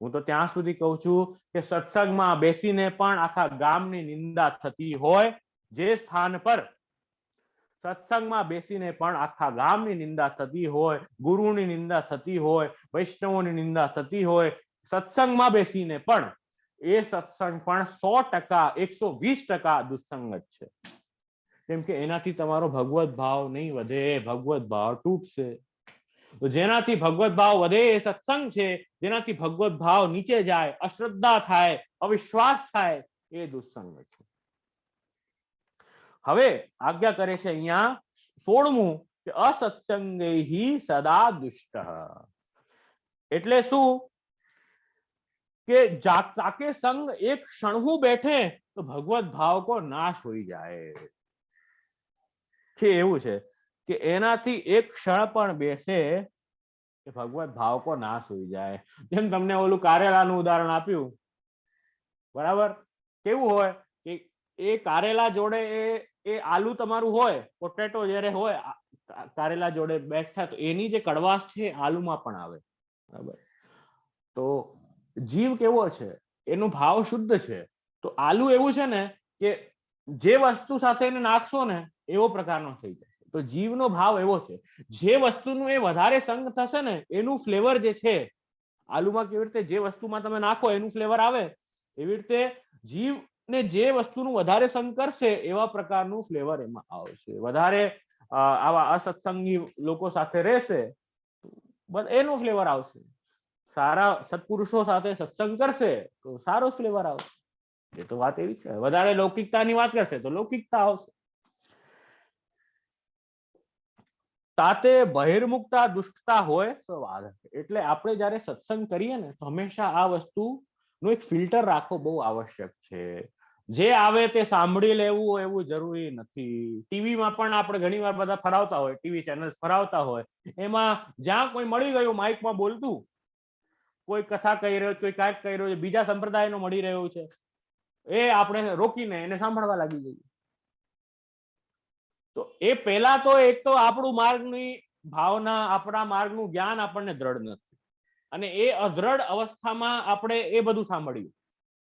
હું તો ત્યાં સુધી કહું છું કે સત્સંગમાં બેસીને પણ આખા ગામની નિંદા થતી હોય, જે સ્થાન પર સત્સંગમાં બેસીને પણ આખા ગામની નિંદા થતી હોય, ગુરુની નિંદા થતી હોય, વૈષ્ણવોની નિંદા થતી હોય, સત્સંગમાં બેસીને પણ એ સત્સંગ પણ 100%, 120% દુસ્સંગ જ છે. કેમ કે એનાથી તમારો ભગવત ભાવ નહીં વધે, ભગવત ભાવ તૂટશે. તો જેનાથી ભગવત ભાવ વધે એ સત્સંગ છે, જેનાથી ભગવત ભાવ નીચે જાય, અશ્રદ્ધા થાય, અવિશ્વાસ થાય એ દુસ્સંગ છે. હવે આજ્ઞા કરે છે અહીંયા 16મું કે અસત્સંગૈ સદા દુષ્ટ, એટલે શું કે जाके संग एक क्षण बैठे तो भगवत भाव को नाश होई जाए, કે એવું છે કે એનાથી એક ક્ષણ પણ બેસે કે ભગવત ભાવ કો નાશ હોઈ જાય. જેમ તમને ઓલું કારેલાનું ઉદાહરણ આપ્યું, બરાબર, કેવું હોય કે એ કારેલા જોડે એ આલુ તમારું હોય, પોટેટો જ્યારે હોય કારેલા જોડે બેઠા તો એની જે કડવાશ છે આલુમાં પણ આવે, બરાબર. તો જીવ કેવો છે, એનો ભાવ શુદ્ધ છે. તો આલુ એવું છે ને કે જે વસ્તુ સાથે એને નાખશો ને એવો પ્રકારનો થઈ જાય. તો જીવનો ભાવ એવો છે, જે વસ્તુનું એ વધારે સંગ થશે ને એનું ફ્લેવર જે છે, આલુમાં કેવી રીતે જે વસ્તુમાં તમે નાખો એનું ફ્લેવર આવે, એવી રીતે જીવને જે વસ્તુનું વધારે સંગ કરશે એવા પ્રકારનું ફ્લેવર એમાં આવશે. વધારે આવા અસત્સંગી લોકો સાથે રહેશે એનું ફ્લેવર આવશે. સારા સત્પુરુષો સાથે સત્સંગ કરશે તો સારો ફ્લેવર આવશે. એ તો વાત એવી છે. વધારે લૌકિકતાની વાત કરશે તો લૌકિકતા આવશે. તાતે બહિર્મુક્તા દુષ્ટતા હોય સ્વાદ. એટલે આપણે જયારે સત્સંગ કરીએ ને તો હંમેશા આ વસ્તુનું એક ફિલ્ટર રાખવો બહુ આવશ્યક છે. જે આવે તે સાંભળી લેવું એવું જરૂરી નથી. ટીવીમાં પણ આપણે ઘણી વાર બધા ફરાવતા હોય, ટીવી ચેનલ્સ ફરાવતા હોય, એમાં જ્યાં કોઈ મળી ગયું માઇકમાં બોલતું, કોઈ કથા કહી રહ્યો, કોઈ કાંઈક કહી રહ્યો છે, બીજા સંપ્રદાયનો મળી રહ્યું છે, એ આપણે રોકીને એને સાંભળવા લાગી જઈએ. તો એ પહેલા તો એક તો આપણું માર્ગની ભાવના, આપણા માર્ગનું જ્ઞાન આપણને દ્રઢ નથી, અને એ અદ્રઢ અવસ્થામાં આપણે એ બધું સાંભળ્યું.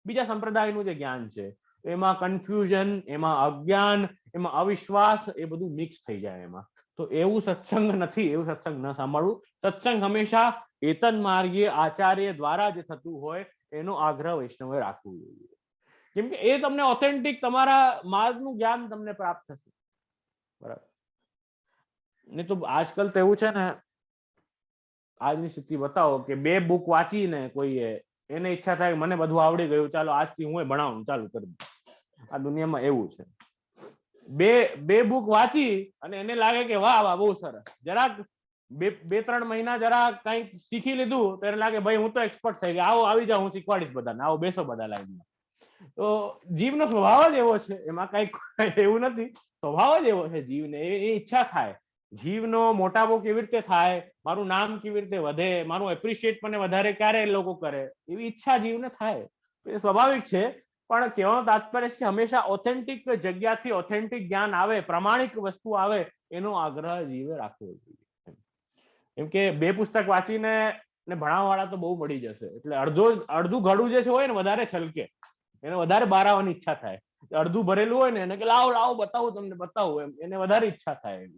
બીજા સંપ્રદાયનું જે જ્ઞાન છે એમાં કન્ફ્યુઝન, એમાં અજ્ઞાન, એમાં અવિશ્વાસ, એ બધું મિક્સ થઈ જાય એમાં. તો એવું સત્સંગ નથી, એવું સત્સંગ ન સાંભળવું. સત્સંગ હંમેશા એતન માર્ગીય આચાર્ય દ્વારા જે થતું હોય એનો આગ્રહ વૈષ્ણવે રાખવું જોઈએ, કેમ કે એ તમને ઓથેન્ટિક તમારા માર્ગનું જ્ઞાન તમને પ્રાપ્ત થશે, બરાબર. નહીં તો આજકાલ તો એવું છે ને, આજની સ્થિતિ બતાવો કે 2 બુક વાંચીને કોઈએ એને ઈચ્છા થાય મને બધું આવડી ગયું, ચાલો આજથી હું ભણાવવાનું ચાલુ કરી દઉં. આ દુનિયામાં એવું છે. બે બુક વાંચી અને એને લાગે કે વાહ વાહ બહુ સરસ, જરાક 2-3 મહિના જરા કંઈક શીખી લીધું તો એને લાગે ભાઈ હું તો એક્સપર્ટ થઈ ગયા, આવો આવી જાઓ હું શીખવાડીશ બધાને, આવો બેસો બધા લાઈનમાં. તો જીવનો સ્વભાવ જ એવો છે, એમાં કઈક એવું નથી, સ્વભાવ જ એવો છે જીવને. એ ઈચ્છા થાય જીવનો મોટાપો કેવી રીતે થાય, મારું નામ કેવી રીતે વધે, મારું એપ્રિશિએટ મને વધારે ક્યારે લોકો કરે, એવી ઈચ્છા જીવને થાય. એ સ્વાભાવિક છે. પણ કહેવાનો તાત્પર્ય છે કે હંમેશા ઓથેન્ટિક જગ્યાથી ઓથેન્ટિક જ્ઞાન આવે, પ્રામાણિક વસ્તુ આવે, એનો આગ્રહ જીવે રાખવો જોઈએ. કેમ કે 2 પુસ્તક વાંચીને ભણાવવાવાળા તો બહુ મળી જશે, એટલે અડધું ઘડું જે હોય ને વધારે છલકે, એને વધારે બારાવાની ઈચ્છા થાય. અડધું ભરેલું હોય ને એને કે લાવો લાવો બતાવું તમને બતાવું, એમ એને વધારે ઈચ્છા થાય.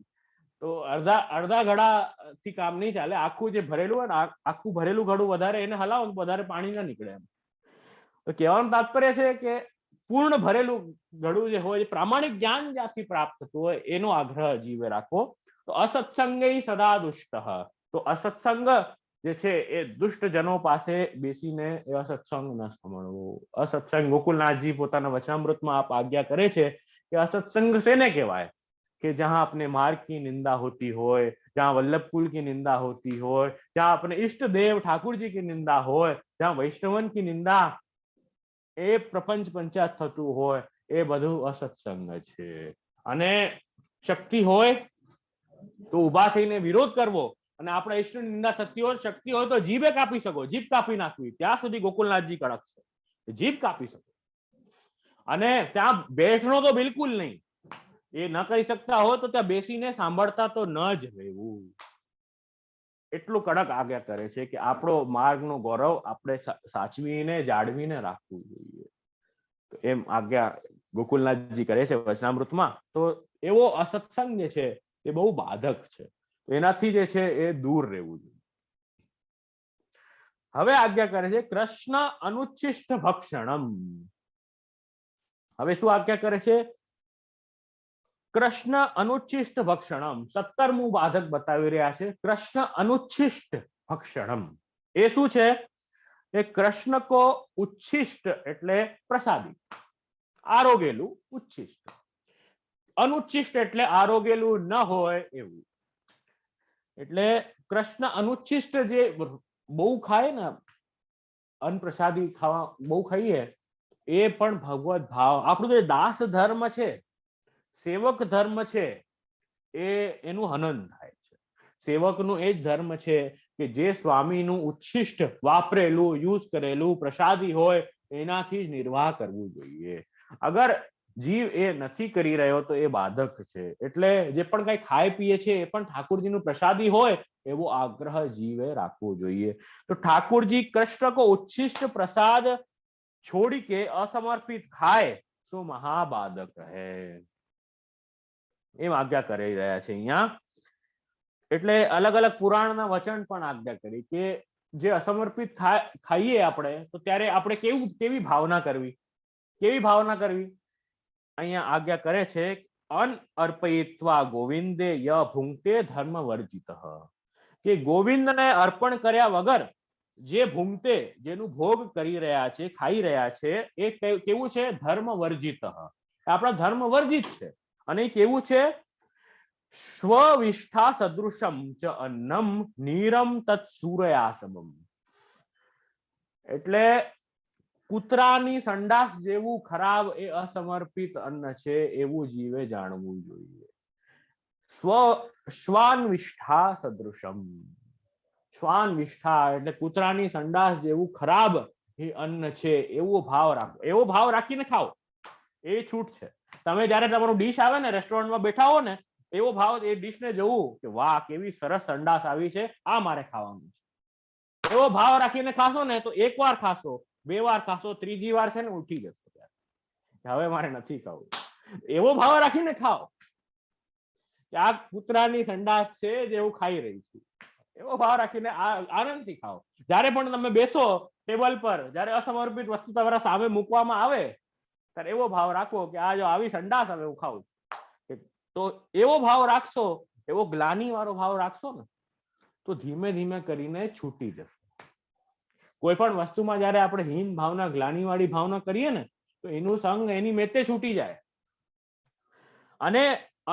તો અડધા ઘડા થી કામ નહીં ચાલે. આખું જે ભરેલું હોય ને, આખું ભરેલું ઘડું વધારે એને હલાવો તો વધારે પાણી ના નીકળે. એમ તો કહેવાનું તાત્પર્ય છે કે પૂર્ણ ભરેલું ઘડું જે હોય, પ્રામાણિક જ્ઞાન જ્યાંથી પ્રાપ્ત થતું હોય એનો આગ્રહ જીવે રાખવો. તો અસત્સંગૈ સદા દુષ્ટ. તો અસત્સંગ જે છે એ દુષ્ટ જનો પાસે બેસીને એવા સત્સંગ ન સાંભળવો. અસત્સંગ, ગોકુલનાથજી પોતાના વચનામૃતમાં આપ આજ્ઞા કરે છે કે અસત્સંગ શેને કહેવાય, कि जहां अपने मार्ग की निंदा होती होय, जहां वल्लभ कुल की निंदा होती होय, जहां अपने इष्ट देव ठाकुर जी की निंदा होय, जहां वैष्णवन की निंदा એ પ્રપંચ પંચાયત થતું હોય, એ બધું અસત્સંગ છે. અને શક્તિ હોય તો ઉભા થઈને વિરોધ કરવો, અને આપણા ઈષ્ટની નિંદા થતી હોય, શક્તિ હોય તો જીભે કાપી શકો, જીભ કાપી નાખવી. ત્યાં સુધી ગોકુલનાથજી કડક છે, જીભ કાપી શકો. અને ત્યાં બેસણો તો બિલકુલ નહીં. એ ન કરી શકતા હોય તો ત્યાં બેસીને સાંભળતા તો ન જ રહેવું. એટલું કડક આજ્ઞા કરે છે કે આપણો માર્ગનો ગૌરવ આપણે સાચવીને જાળવીને રાખવું જોઈએ. તો એમ આજ્ઞા ગોકુલનાથજી કરે છે વચનામૃતમાં. તો એવો અસત્સંગ જે છે એ બહુ બાધક છે, એનાથી જે છે એ દૂર રહેવું જોઈએ. હવે આજ્ઞા કરે છે કૃષ્ણ અનુચ્છિષ્ટ ભક્ષણમ. હવે શું આજ્ઞા કરે છે? કૃષ્ણ અનુચ્છિષ્ટ ભક્ષણમ. 17મું બાધક બતાવી રહ્યા છે. કૃષ્ણ અનુચ્છિષ્ટ ભક્ષણમ એ શું છે? એ કૃષ્ણ કો ઉચ્છિષ્ટ એટલે પ્રસાદી, આરોગેલું ઉચ્છિષ્ટ. અનુચ્છિષ્ટ એટલે આરોગેલું ન હોય એવું. એટલે કૃષ્ણ અનુચ્છિષ્ટ જે બહુ ખાય ને, અન્નપ્રસાદી ખાવા બહુ ખાઈએ, એ પણ ભગવત ભાવ, આપણું જે દાસ ધર્મ છે, સેવક ધર્મ છે, એનું હનન થાય છે. સેવકનું એ જ ધર્મ છે કે જે સ્વામીનું ઉચ્છિષ્ટ વાપરેલું, યુઝ કરેલું પ્રસાદી હોય એનાથી જ નિર્વાહ કરવું જોઈએ. અગર જીવ એ નથી કરી રહ્યો તો એ બાધક છે. એટલે જે પણ કઈ ખાય પીએ છે એ પણ ઠાकुरજીનું પ્રસાદી હોય એવો આગ્રહ જીવે રાખવો જોઈએ. તો ઠાकुरજી કૃષ્ણ કો ઉચ્છિષ્ટ પ્રસાદ છોડી કે અસમર્પિત ખાય તો મહાબાધક હૈ, એમ આજ્ઞા કરી રહ્યા છે અહીંયા. એટલે અલગ અલગ પુરાણના વચન પણ આજ્ઞા કરી કે જે અસમર્પિત ખાઈએ આપણે તો ત્યારે આપણે કેવી ભાવના કરવી, કેવી ભાવના કરવી. અહીંયા આજ્ઞા કરે છે, અન અર્પયિત્વા ગોવિંદે ય ભુંક્તે ધર્મ વર્જિત, કે ગોવિંદને અર્પણ કર્યા વગર જે ભૂંગતે, જેનું ભોગ કરી રહ્યા છે, ખાઈ રહ્યા છે, એ કેવું છે? ધર્મ વર્જિત. આપણા ધર્મ વર્જિત છે. અને એ કેવું છે? સ્વવિષ્ઠા સદૃશમ ચ અન્નમ નીરમ તત્ સૂર્યાસમમ. એટલે કૂતરાની સંડાસ જેવું ખરાબ એ અસમર્પિત અન્ન છે એવું જીવે જાણવું જોઈએ. શ્વાન સદૃશમ, શ્વાન વિષ્ઠા એટલે કૂતરાની સંડાસ જેવું ખરાબ એ અન્ન છે એવો ભાવ રાખો. એવો ભાવ રાખીને ખાઓ, એ છૂટ છે. તમે જયારે તમારું ડીશ આવે ને, રેસ્ટોરન્ટમાં બેઠા હો ને, એવો ભાવ એ ડીશને જોવું કે વાહ કેવી સરસ સંડાસ આવી છે, આ મારે ખાવાનું છે. એવો ભાવ રાખીને ખાશો ને તો એક વાર ખાશો, બે વાર ખાશો, ત્રીજી વાર છે ને ઉઠી જશો, હવે મારે નથી ખાવું. એવો ભાવ રાખીને ખાઓ કે આ કૂતરાની સંડાસ છે જેવું ખાઈ રહી છું, એવો ભાવ રાખીને આનંદથી ખાઓ. જ્યારે પણ તમે બેસો ટેબલ પર, જ્યારે અસમર્પિત વસ્તુ તમારા સામે મૂકવામાં આવે ત્યારે એવો ભાવ રાખો કે આ જો આવી સંડાસ હવે હું ખાઉં. તો એવો ભાવ રાખશો, એવો ગ્લાની વાળો ભાવ રાખશો ને તો ધીમે ધીમે કરીને છૂટી જશે. કોઈ પણ વસ્તુમાં જયારે આપણે હીન ભાવના, ગ્લાની વાળી ભાવના કરીએ ને તો એનું સંગ એની મેતે છૂટી જાય. અને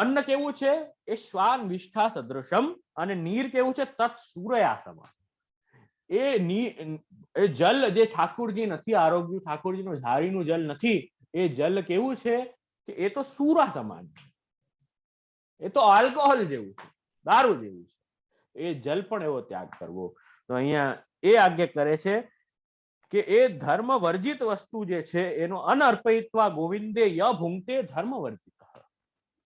અન્ન કેવું છે? એ શ્વાન વિષ્ઠા સદૃશમ, અને નીર કેવું છે? તત્ સૂર્યાસમ. એ જલ જે ઠાकुरજી નથી આરોગ્યું, ઠાकुरજીનું ઝારીનું જલ નથી, એ જલ કેવું છે કે એ તો સૂરા સમાન, એ તો આલ્કોહોલ જેવું છે, દારૂ જેવું છે. એ જલ પણ એવો ત્યાગ કરવો. તો અહીંયા એ આજ્ઞા કરે છે કે એ ધર્મ વર્જિત વસ્તુ જે છે એનો અનર્પયિત્વા ગોવિંદે ય ભુંક્તે ધર્મ વર્જિત.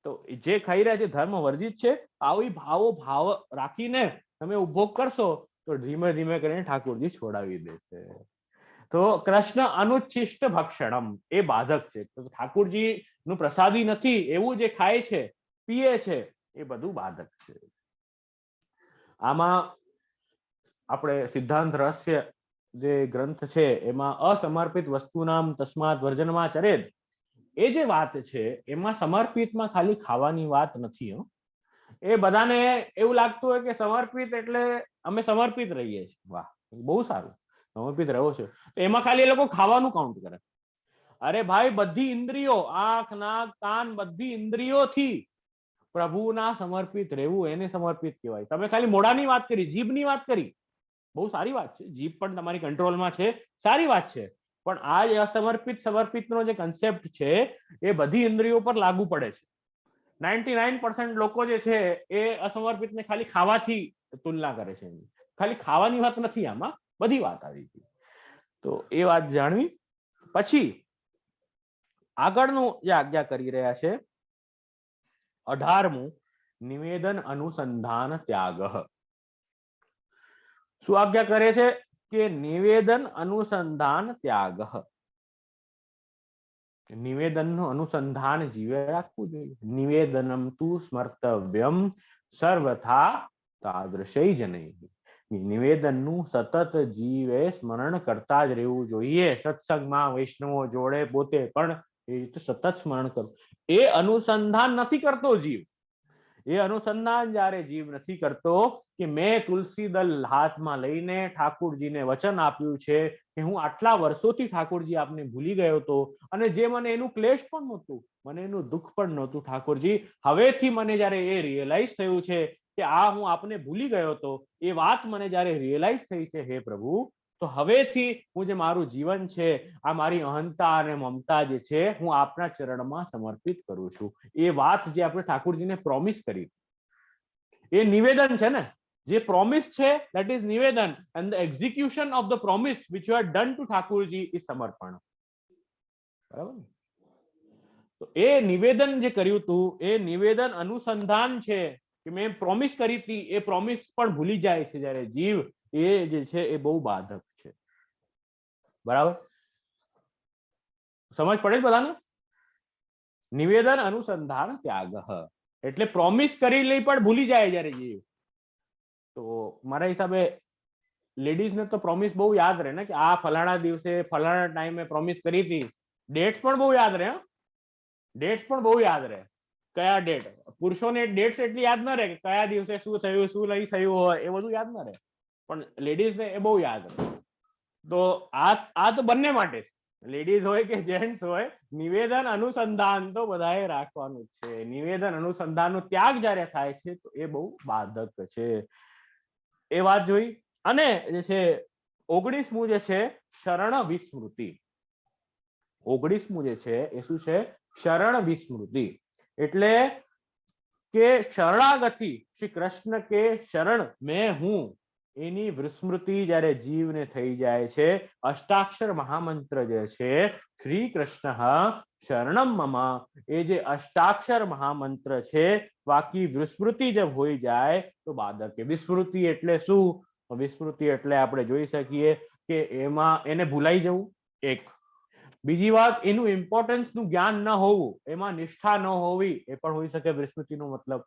તો જે ખાઈ રહ્યા છે ધર્મ વર્જિત છે. આવી ભાવ રાખીને તમે ઉપભોગ કરશો તો ધીમે ધીમે કરીને ઠાकुरજી છોડાવી દેશે. તો કૃષ્ણ અનુચ્છિષ્ટ ભક્ષણમ એ બાધક છે. તો ઠાकुरજી નું પ્રસાદી નથી એવું જે ખાય છે, પીએ છે, એ બધું બાધક છે. આમાં આપણે સિદ્ધાંત રહસ્ય જે ગ્રંથ છે એમાં અસમર્પિત વસ્તુનામ તસ્માત વર્જનમાં ચરેદ, એ જે વાત છે એમાં સમર્પિતમાં ખાલી ખાવાની વાત નથી. એ બધાને એવું લાગતું હોય કે સમર્પિત એટલે અમે સમર્પિત રહીએ છીએ, વાહ બહુ સારું, સમર્પિત રહ્યો છે, એમાં ખાલી એ લોકો ખાવાનું કાઉન્ટ કરે. અરે ભાઈ, બધી ઇન્દ્રિયો, આંખ, નાક, કાન, બધી ઇન્દ્રિયોથી પ્રભુના સમર્પિત રહેવું એને સમર્પિત કહેવાય. તમે ખાલી મોઢાની વાત કરી, જીભની વાત કરી, બહુ સારી વાત છે, જીભ પણ તમારી કંટ્રોલમાં છે, સારી વાત છે. પણ આ જે સમર્પિતનો જે કન્સેપ્ટ છે એ બધી ઇન્દ્રિયો પર લાગુ પડે છે. 99% લોકો જે છે એ અસમર્પિતને ખાલી ખાવાથી તુલના કરે છે. ખાલી ખાવાની વાત નથી, આમાં બધી વાત આવી ગઈ. તો એ વાત જાણવી. પછી આગળનું જે આજ્ઞા કરી રહ્યા છે 18મું, નિવેદન અનુસંધાન ત્યાગ. શું આજ્ઞા કરે છે કે નિવેદન અનુસંધાન ત્યાગ. નિવેદનનું અનુસંધાન જીવે રાખવું જોઈએ. નિવેદનમ તુ સ્મર્તવ્યમ સર્વથા તાદૃશૈ જનૈ. નિવેદનનું સતત જીવે સ્મરણ કરતા જ રહેવું જોઈએ. સત્સંગમાં વૈષ્ણવો જોડે પોતે પણ એ રીતે સતત સ્મરણ કરવું. એ અનુસંધાન નથી કરતો જીવ. એ અનુસંધાન જ્યારે જીવ નથી કરતો કે મેં તુલસી દલ હાથમાં લઈને ઠાकुरજીને વચન આપ્યું છે કે હું આટલા વર્ષોથી ઠાકોરજી આપને ભૂલી ગયો હતો, અને જે મને એનું ક્લેશ પણ નહોતું, મને એનું દુઃખ પણ નહોતું ઠાકોરજી, હવેથી મને જ્યારે એ રિયલાઇઝ થયું છે કે આ હું આપને ભૂલી ગયો હતો, એ વાત મને જ્યારે રિયલાઇઝ થઈ છે હે પ્રભુ, તો હવેથી હું જે મારું જીવન છે, આ મારી અહંતા અને મમતા જે છે, હું આપના ચરણમાં સમર્પિત કરું છું. એ વાત જે આપણે ઠાકોરજીને પ્રોમિસ કરી, એ નિવેદન છે ને, જે પ્રોમિસ છે that is નિવેદન, and the execution of the promise which you have done to Thakorji is સમર્પણ. બરાબર ને? તો એ નિવેદન જે કર્યું હતું, એ નિવેદન અનુસંધાન છે કે મેં પ્રોમિસ કરી હતી, એ પ્રોમિસ પણ ભૂલી જાય છે જ્યારે જીવ, એ જે છે એ બહુ બાધક છે. બરાબર, સમજ પડે છે બધાને? નિવેદન અનુસંધાન ત્યાગ, એટલે પ્રોમિસ કરી લઈ પણ ભૂલી જાય જ્યારે જીવ. તો મારા હિસાબે લેડીઝને તો પ્રોમિસ બહુ યાદ રહે ને, કે આ ફલાણા દિવસે ફલાણા ટાઈમે પ્રોમિસ કરી હતી. ડેટ્સ પણ બહુ યાદ રહે, ડેટ્સ પણ બહુ યાદ રહે, કયા ડેટ. પુરુષોને ડેટ્સ એટલી યાદ ન રહે કે કયા દિવસે શું થયું, શું નહીં થયું હોય, એ બધું યાદ ન રહે, પણ લેડીઝને એ બહુ યાદ રહે. તો આ તો બંને માટે છે, લેડીઝ હોય કે જેન્ટ્સ હોય, નિવેદન અનુસંધાન તો બધાએ રાખવાનું જ છે. નિવેદન અનુસંધાનનો ત્યાગ જ્યારે થાય છે તો એ બહુ બાધક છે. એ વાત જોઈ. અને જે છે 19મું જે છે શરણ વિસ્મૃતિ. 19મું જે છે એ શું છે? શરણ વિસ્મૃતિ. એટલે કે શરણાગતિ, શ્રી કૃષ્ણ કે શરણ મેં હું, એની વિસ્મૃતિ જ્યારે જીવને થઈ જાય છે, અષ્ટાક્ષર મહામંત્ર જે છે શ્રી કૃષ્ણ શરણમ મમ, એ જે અષ્ટાક્ષર મહામંત્ર છે, બાકી વિસ્મૃતિ જબ હોઈ જાય તો બાધક. વિસ્મૃતિ એટલે શું? વિસ્મૃતિ એટલે આપણે જોઈ શકીએ કે એમાં એને ભૂલાઈ જવું, એક. બીજી વાત, એનું ઇમ્પોર્ટન્સનું જ્ઞાન ન હોવું, એમાં નિષ્ઠા ન હોવી, એ પણ હોઈ શકે વિસ્મૃતિનો મતલબ.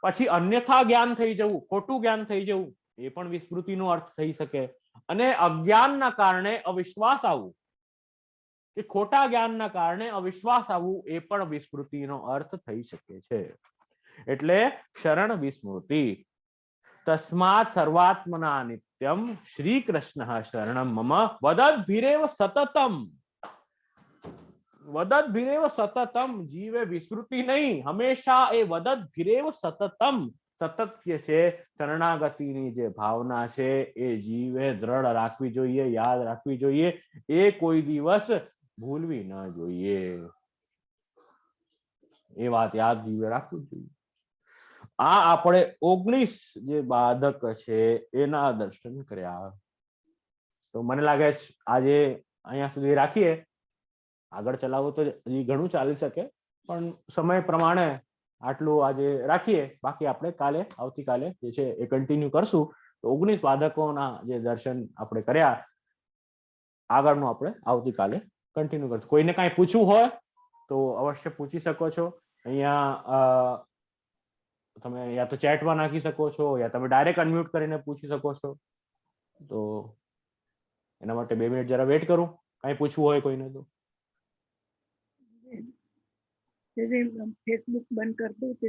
પછી અન્યથા જ્ઞાન થઈ જવું, ખોટું જ્ઞાન થઈ જવું, એ પણ વિસ્મૃતિનો અર્થ થઈ શકે. અને અજ્ઞાનના કારણે અવિશ્વાસ આવવું, કે ખોટા જ્ઞાનના કારણે અવિશ્વાસ આવવું, એ પણ વિસ્મૃતિનો અર્થ થઈ શકે છે. એટલે શરણ વિસ્મૃતિ. તસ્માત સર્વાત્મના નિત્યમ શ્રી કૃષ્ણ શરણમ મમ વદદ્ભિરેવ સતતમ. વદદ્ભિરેવ સતતમ, જીવે વિસ્મૃતિ નહીં, હંમેશા એ વદદ્ભિરેવ સતતમ, સતત જે છે શરણાગતિની જે ભાવના છે એ જીવે દ્રઢ રાખવી જોઈએ, યાદ રાખવી જોઈએ, એ કોઈ દિવસ ભૂલવી ન જોઈએ. એ વાત યાદ જીવે રાખવી જોઈએ. આ આપણે 19 જે બાધક છે એના દર્શન કર્યા. તો મને લાગે છે આજે અહીંયા સુધી રાખીએ. આગળ ચલાવો તો હજી ઘણું ચાલી શકે, પણ સમય પ્રમાણે આટલું આજે રાખીએ. બાકી આપણે કાલે, આવતીકાલે જે છે એ કન્ટિન્યુ કરશું. તો 19 બાધકોના જે દર્શન આપણે કર્યા, આગળનું આપણે આવતીકાલે કન્ટિન્યુ કરશું. કોઈને કાંઈ પૂછવું હોય તો અવશ્ય પૂછી શકો છો. અહીંયા તમે યા તો ચેટમાં નાખી શકો છો, યા તમે ડાયરેક્ટ અનમ્યુટ કરીને પૂછી શકો છો. તો એના માટે 2 મિનિટ જરા વેટ કરું, કાંઈ પૂછવું હોય કોઈને તો. ફેસબુક બંધ કરી દઉં છે.